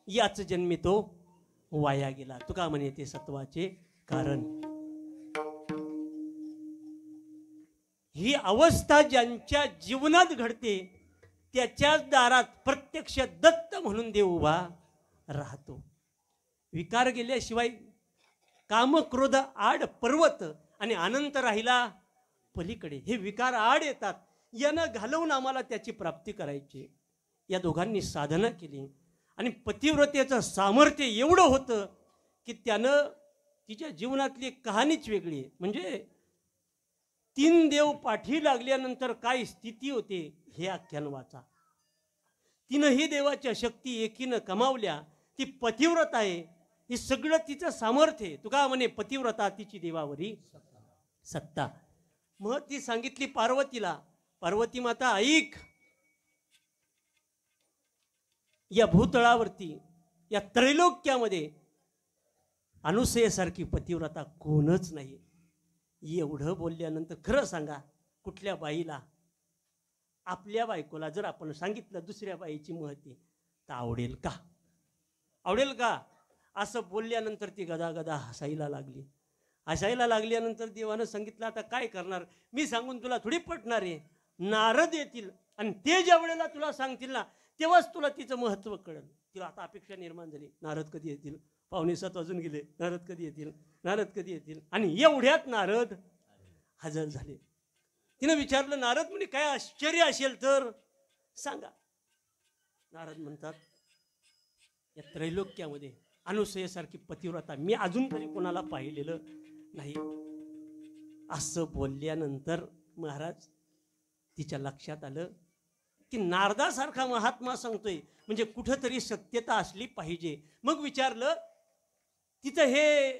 याच जन्मी तो वाया गेला. तुका म्हणे ते सत्वाचे कारण. ही अवस्था ज्यांच्या जीवनात घडते त्याच्याच दारात प्रत्यक्ष दत्त म्हणून देव उभा राहतो. विकार गेल्याशिवाय काम क्रोध आड पर्वत आणि अनंत राहिला पलीकडे, हे विकार आड येतात. यानं घालवून आम्हाला त्याची प्राप्ती करायची. या दोघांनी साधना केली आणि पतिव्रतेचं सामर्थ्य एवढं होतं की त्यानं तिच्या जीवनातली कहाणीच वेगळी आहे. म्हणजे 3 देव पाठी लागल्यानंतर काय स्थिती होते हे आख्यान वाचा. 3ही देवाच्या शक्ती एकीनं कमावल्या. ती पतिव्रता आहे, हे सगळं तिचं सामर्थ्य आहे. तुका म्हणे पतिव्रता तिची देवावरी सत्ता. मग ती सांगितली पार्वतीला, पार्वती माता ऐक, या भूतळावरती या त्रैलोक्यामध्ये अनुसयेसारखी पतिव्रता कोणच नाही. एवढं बोलल्यानंतर खरं सांगा, कुठल्या बाईला आपल्या बायकोला जर आपण सांगितलं दुसऱ्या बाईची महती तर आवडेल का? आवडेल का? असं बोलल्यानंतर ती गदागदा हसायला लागली. हसायला लागल्यानंतर देवानं सांगितलं, आता काय करणार, मी सांगून तुला थोडी पटणार आहे. नारद येतील आणि ते ज्या वेळेला तुला सांगतील ना तेव्हाच तुला तिचं महत्त्व कळेल. तिला आता अपेक्षा निर्माण झाली, नारद कधी येतील, 6:45 वाजून गेले, नारद कधी येतील, नारद कधी येतील. आणि एवढ्यात नारद हजर झाले. तिनं विचारलं, नारद म्हणे काय आश्चर्य असेल तर सांगा. नारद म्हणतात, या त्रैलोक्यामध्ये अनुसयेसारखी पतिव्रता मी अजून तरी कोणाला पाहिलेलं नाही. असं बोलल्यानंतर महाराज तिच्या लक्षात आलं की नारदासारखा महात्मा सांगतोय म्हणजे कुठंतरी सत्यता असली पाहिजे. मग विचारलं, तिथं हे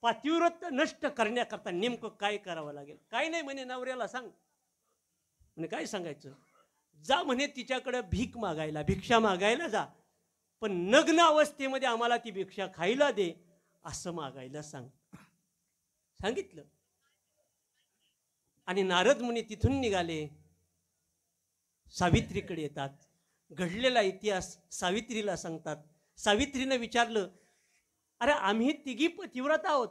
पातिव्रत नष्ट करण्याकरता नेमकं काय करावं लागेल? काय नाही म्हणे, नवऱ्याला सांग. म्हणे काय सांगायचं? जा म्हणे तिच्याकडे भीक मागायला, भिक्षा मागायला जा, पण नग्न अवस्थेमध्ये आम्हाला ती भिक्षा खायला दे असं मागायला सांग. सांगितलं. आणि नारद मुनी तिथून निघाले, सावित्रीकडे येतात. घडलेला इतिहास सावित्रीला सांगतात. सावित्रीनं विचारलं, अरे आम्ही 3 पतिव्रता आहोत,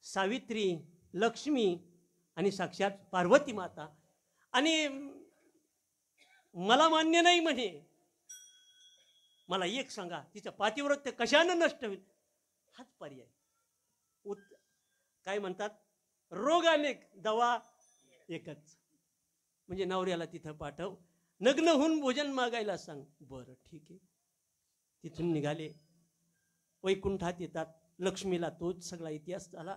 सावित्री, लक्ष्मी आणि साक्षात पार्वती माता, आणि मला मान्य नाही म्हणे. मला एक सांगा, तिचं पातिव्रत्य कशानं नष्ट होईल? हाच पर्याय. काय म्हणतात, रोग अनेक दवा एकच. म्हणजे नवऱ्याला तिथं पाठव, नग्न होऊन भोजन मागायला सांग. बरं ठीक आहे. तिथून निघाले, वैकुंठात येतात. लक्ष्मीला तोच सगळा इतिहास झाला.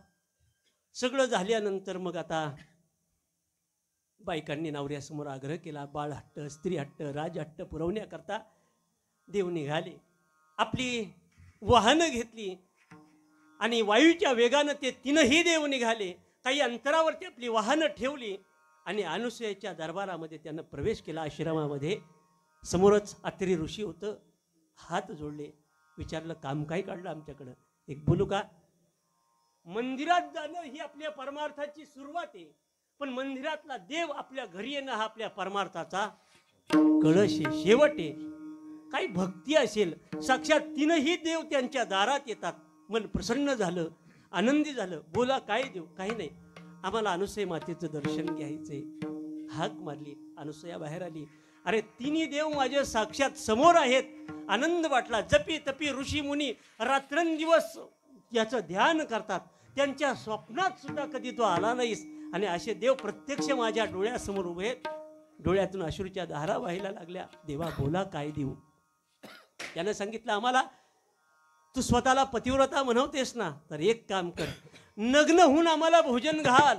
सगळं झाल्यानंतर मग आता बायकांनी नवऱ्यासमोर आग्रह केला. बाळ हट्ट, स्त्री हट्ट, राजहट्ट पुरवण्याकरता देव निघाले. आपली वाहनं घेतली आणि वायूच्या वेगानं ते तीनही देव निघाले. काही अंतरावरती आपली वाहनं ठेवली आणि अनुसूयाच्या दरबारामध्ये त्यानं प्रवेश केला. आश्रमामध्ये समोरच अत्रि ऋषी होतं. हात जोडले, विचारलं काम काय काढलं आमच्याकडं? एक बोलू का? मंदिरात जाणं ही आपल्या परमार्थाची सुरुवात आहे, पण मंदिरातला देव आपल्या घरी येणं हा आपल्या परमार्थाचा कळश आहे, शेवट आहे. काही भक्ती असेल, साक्षात तीनही देव त्यांच्या दारात येतात. मन प्रसन्न झालं, आनंदी झालं. बोला काय देव? काही नाही, आम्हाला अनुसूया मातेचं दर्शन घ्यायचंय. हाक मारली, अनुसूया बाहेर आली. अरे तिन्ही देव माझे साक्षात समोर आहेत. आनंद वाटला. जपी तपी ऋषी मुनी रात्रंदिवस याचं ध्यान करतात. त्यांच्या स्वप्नात सुद्धा कधी तो आला नाहीस आणि असे देव प्रत्यक्ष माझ्या डोळ्यासमोर उभे आहेत. डोळ्यातून अश्रूच्या धारा व्हायला लागल्या. देवा बोला काय देऊ? त्यानं सांगितलं, आम्हाला तू स्वतःला पतिव्रता म्हणवतेस ना, तर एक काम कर, नग्न होऊन आम्हाला भोजन घाल.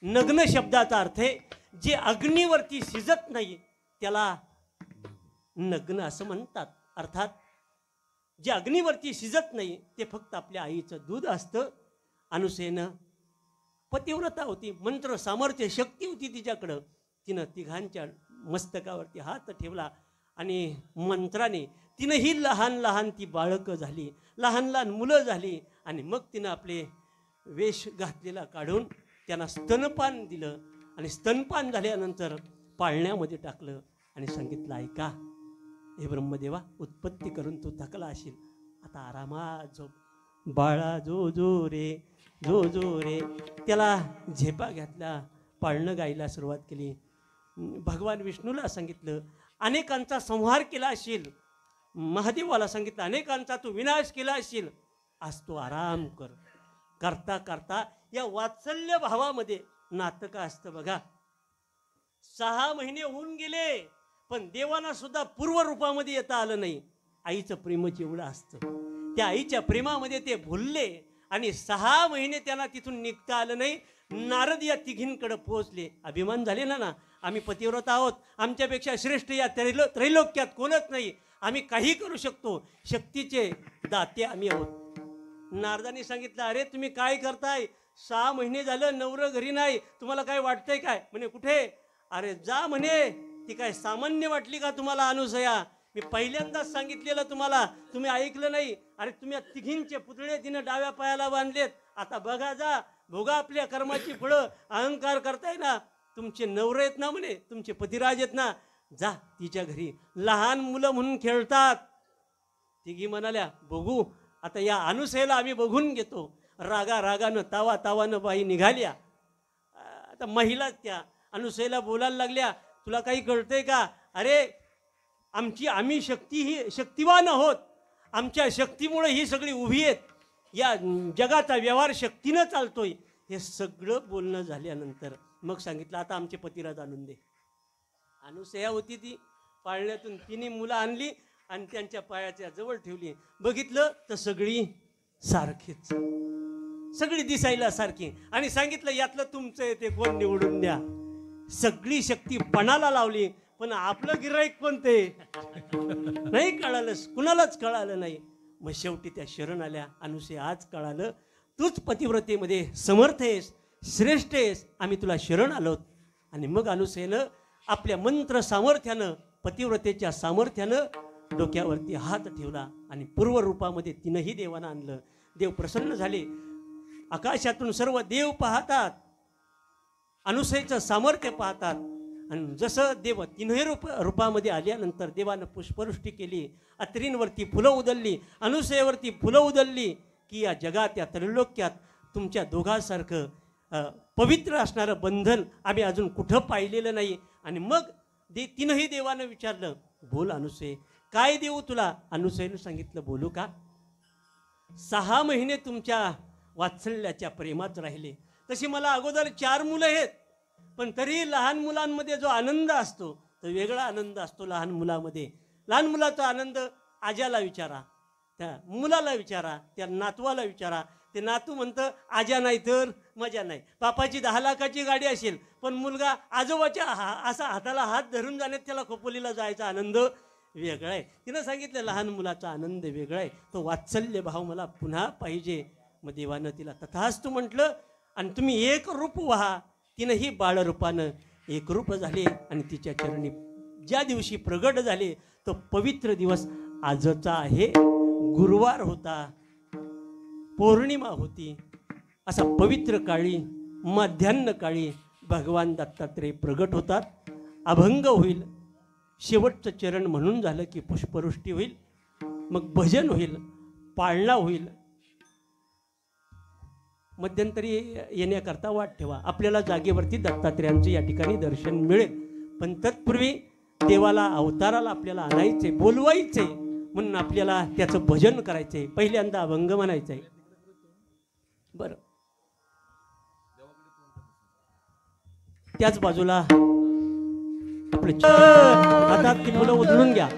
नग्न शब्दाचा अर्थ आहे जे अग्नीवरती शिजत नाही त्याला नग्न असं म्हणतात. अर्थात जे अग्नीवरती शिजत नाही ते फक्त आपल्या आईचं दूध असतं. अनुसूयेनं पतिव्रता होती, मंत्र सामर्थ्य शक्ती होती तिच्याकडं. तिनं तिघांच्या मस्तकावरती हात ठेवला आणि मंत्राने तिनंही लहान लहान ती बाळकं झाली, लहान लहान मुलं झाली. आणि मग तिनं आपले वेश घातलेला काढून त्यांना स्तनपान दिलं आणि स्तनपान झाल्यानंतर पाळण्यामध्ये टाकलं आणि सांगितलं, ऐका हे ब्रह्मदेवा, उत्पत्ती करून तू थकला असेल, आता आरामात झोप. बाळा जो जो रे, जो जो रे. त्याला झेपा घातला, पाळणं गायला सुरुवात केली. भगवान विष्णूला सांगितलं, अनेकांचा संहार केला असेल. महादेवाला सांगितलं, अनेकांचा तू विनाश केला असेल, आज तू आराम कर. करता करता या वात्सल्य भावामध्ये नातं का असतं बघा. 6 महिने होऊन गेले पण देवांना सुद्धा पूर्व रूपामध्ये येता आलं नाही. आईचं प्रेमच एवढं असतं. त्या आईच्या प्रेमामध्ये ते भुलले आणि 6 महिने त्यांना तिथून निघता आलं नाही. नारद या तिघींकडे पोहोचले. अभिमान झाले ना, आम्ही पतिव्रत आहोत, आमच्यापेक्षा श्रेष्ठ या त्रैलोक्यात कोणच नाही, आम्ही काही करू शकतो, शक्तीचे दाते आम्ही आहोत. नारदांनी सांगितलं, अरे तुम्ही काय करताय? 6 महिने झालं नवरं घरी नाही, तुम्हाला काय वाटतंय काय? म्हणे कुठे? अरे जा म्हणे. ती काय सामान्य वाटली का तुम्हाला अनुसूया? मी पहिल्यांदाच सांगितलेलं तुम्हाला, तुम्ही ऐकलं नाही. अरे तुम्ही तिघींचे पुतळे तिनं डाव्या पायाला बांधलेत, आता बघा जा, भोगा आपल्या कर्माची फळं. अहंकार करताय ना, तुमचे नवरे आहेत ना म्हणे, तुमचे पतिराज आहेत ना, जा तिच्या घरी, लहान मुलं म्हणून खेळतात. तिघी म्हणाल्या, बघू आता या अनुसूयेला आम्ही बघून घेतो. रागा रागानं तावा तावानं बाई निघाल्या. आता महिला त्या अनुसूयेला बोलायला लागल्या, तुला काही कळतंय का? अरे आम्ही शक्तिवान आहोत, आमच्या शक्तीमुळे ही सगळी उभी आहेत, या जगाचा व्यवहार शक्तीनं चालतोय. हे सगळं बोलणं झाल्यानंतर मग सांगितलं, आता आमचे पतिराज आणून दे. अनुसूया होती ती, पाळण्यातून तिने मुलं आणली आणि त्यांच्या पायाच्या जवळ ठेवली. बघितलं तर सगळी सारखीच, सगळी दिसायला सारखी. आणि सांगितलं, यातलं तुमचं आहे ते कोण निवडून द्या. सगळी शक्ती पणाला लावली, पण आपलं गिऱ्हाईक कोणते नाही कळालं, कुणालाच कळालं नाही. मग शेवटी त्या शरण आल्या. अनुसूया आज कळालं, तूच पतिव्रतेमध्ये समर्थ आहेस, श्रेष्ठ आहेस, आम्ही तुला शरण आलोत. आणि मग अनुसूयेनं आपल्या मंत्र सामर्थ्यानं, पतिव्रतेच्या सामर्थ्यानं डोक्यावरती हात ठेवला आणि पूर्व रूपामध्ये तिनंही देवांना आणलं. देव प्रसन्न झाले. आकाशातून सर्व देव पाहतात, अनुसूयेचं सामर्थ्य पाहतात. आणि जसं देव तीनही रूपामध्ये आल्यानंतर देवानं पुष्पवृष्टी केली, अत्रींवरती फुलं उधळली, अनुसूयेवरती फुलं उधळली की या जगात, या त्रैलोक्यात तुमच्या दोघांसारखं पवित्र असणारं बंधन आम्ही अजून कुठं पाहिलेलं नाही. आणि मग तीनही देवानं विचारलं, बोल अनुसूये, काय देऊ तुला? अनुसूयेनं सांगितलं, बोलू का? 6 महिने तुमच्या वात्सल्याच्या प्रेमात राहिले. तशी मला अगोदर 4 मुलं आहेत, पण तरी लहान मुलांमध्ये जो आनंद असतो तो वेगळा आनंद असतो. लहान मुलामध्ये, लहान मुलाचा आनंद आज्याला विचारा, त्या मुलाला विचारा, त्या नातवाला विचारा. ते नातू म्हणतं, आजा नाही तर मजा नाही. बापाची 10 लाखाची गाडी असेल पण मुलगा आजोबाच्या असा हाताला हात धरून जाण्यात त्याला खोपोलीला जायचा आनंद वेगळा आहे. तिनं सांगितलं लहान मुलाचा आनंद वेगळा आहे. तो वात्सल्य भाव मला पुन्हा पाहिजे. मग देवानं तिला तथास्तु म्हटलं आणि तुम्ही एक रूप व्हा. तिनंही बाळरूपानं एक रूप झाले आणि तिच्या चरणी ज्या दिवशी प्रगट झाले तो पवित्र दिवस आजचा आहे. गुरुवार होता, पौर्णिमा होती. असा पवित्र काळी मध्यान्ह काळी भगवान दत्तात्रय प्रगट होतात. अभंग होईल, शेवटचं चरण म्हणून झालं की पुष्पवृष्टी होईल, मग भजन होईल, पाळणा होईल. मध्यंतरी येण्याकरता वाट ठेवा. आपल्याला जागेवरती दत्तात्रयांचं या ठिकाणी दर्शन मिळेल. पण तत्पूर्वी देवाला अवताराला आपल्याला आणायचे, बोलवायचे, म्हणून आपल्याला त्याचं भजन करायचंय. पहिल्यांदा अभंग म्हणायचंय. बरं, त्याच बाजूला आपले हातात ती फुलं उधळून घ्या.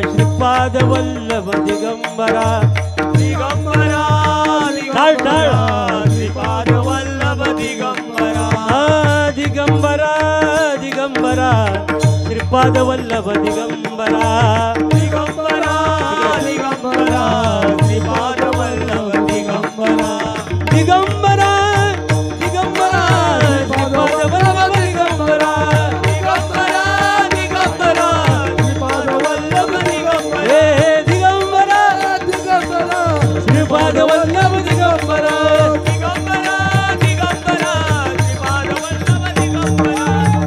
श्रीपाद वल्लभ दिगंबरा दिगंबरा श्रीपाद वल्लभ दिगंबरा दिगंबरा दिगंबरा श्रीपाद वल्लभ दिगंबरा दिगंबरा दिगंबरा श्रीपाद वल्लभ दिगंबरा दिगंबरा दिगंबरा श्रीपाद वल्लभ दिगंबरा श्रीपाद वल्लभ दिगंबरा दिगंबरा दिगंबरा श्रीपाद वल्लभ दिगंबरा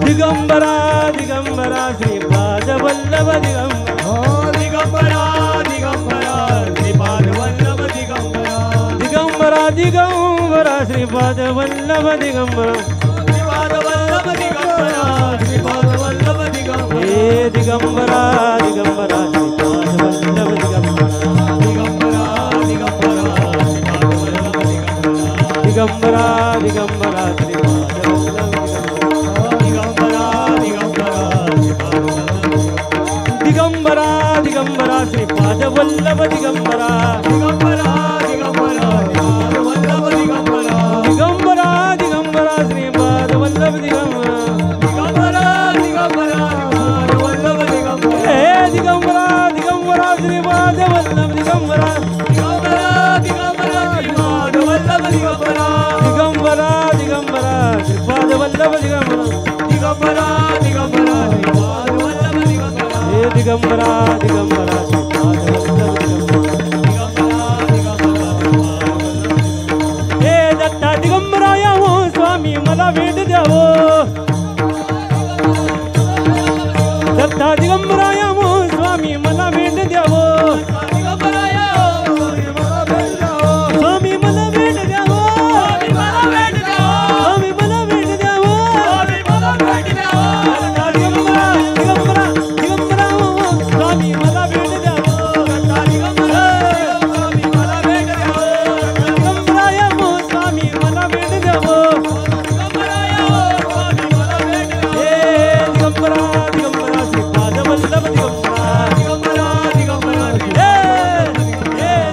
दिगंबरा दिगंबरा श्रीपाद वल्लभ दिगंबरा दिगंबरा श्रीपाद वल्लभ दिगंबरा दिगंबरा दिगंबरा श्रीपाद वल्लभ दिगंबरा श्रीपाद वल्लभ दिगंबरा श्रीपाद वल्लभ दिगंबरा हे दिगंबरा दिगंबरा श्रीपाद वल्लभ दिगंबरा दिगंबरा दिगंबरा दिगंबरा दिगंबरा श्रीपाद वल्लभ दिगंबरा दिगंबरा दिगंबरा श्रीपाद वल्लभ दिगंबरा दिगंबरा दिगंबरा श्रीपाद वल्लभ दिगंबरा द्यावं दत्ता दिगंबराया मोह स्वामी मला भेट द्यावं स्वामी मला भेट द्यावं स्वामी मला भेट द्यावं दत्ता दिगंबरा दिगंबरा दिगंबरा मोह स्वामी मला भेट द्यावं दिगंबराया मोह स्वामी मला भेट द्यावं दिगंबरा दिगंबरा श्रीपाद वल्लभ दिगंबरा दिगंबरा दिगंबरा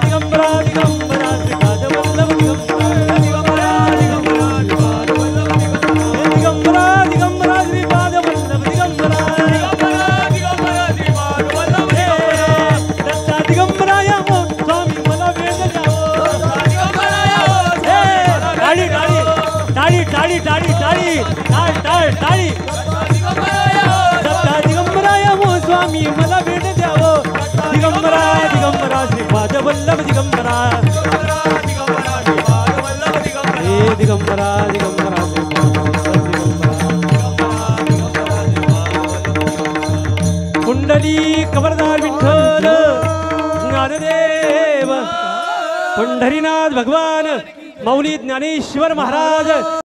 दिगंबरा दिगंबरा श्रीपाद वल्लभ दिगंबरा दिगंबरा दिगंबरा श्रीपाद वल्लभ दिगंबरा दिगंबरा श्रीपाद वल्लभ दिगंबरा दिगंबरा दिगंबरा श्रीपाद वल्लभ दत्ता दिगंबराया मोह स्वामी मला भेट द्यावं टाळी टाळी टाळी टाळी टाळी टाळी टाळ टाळ टाळी दत्ता दिगंबराया मोह स्वामी मला भेट द्यावं दिगंबरा दिगंबरा श्रीपाद वल्लभ दिगंबरा हे दिगंबरा दिगंबरा कुंडली कबरदार विठ्ठल ज्ञानदेव पंढरीनाथ भगवान माऊली ज्ञानेश्वर महाराज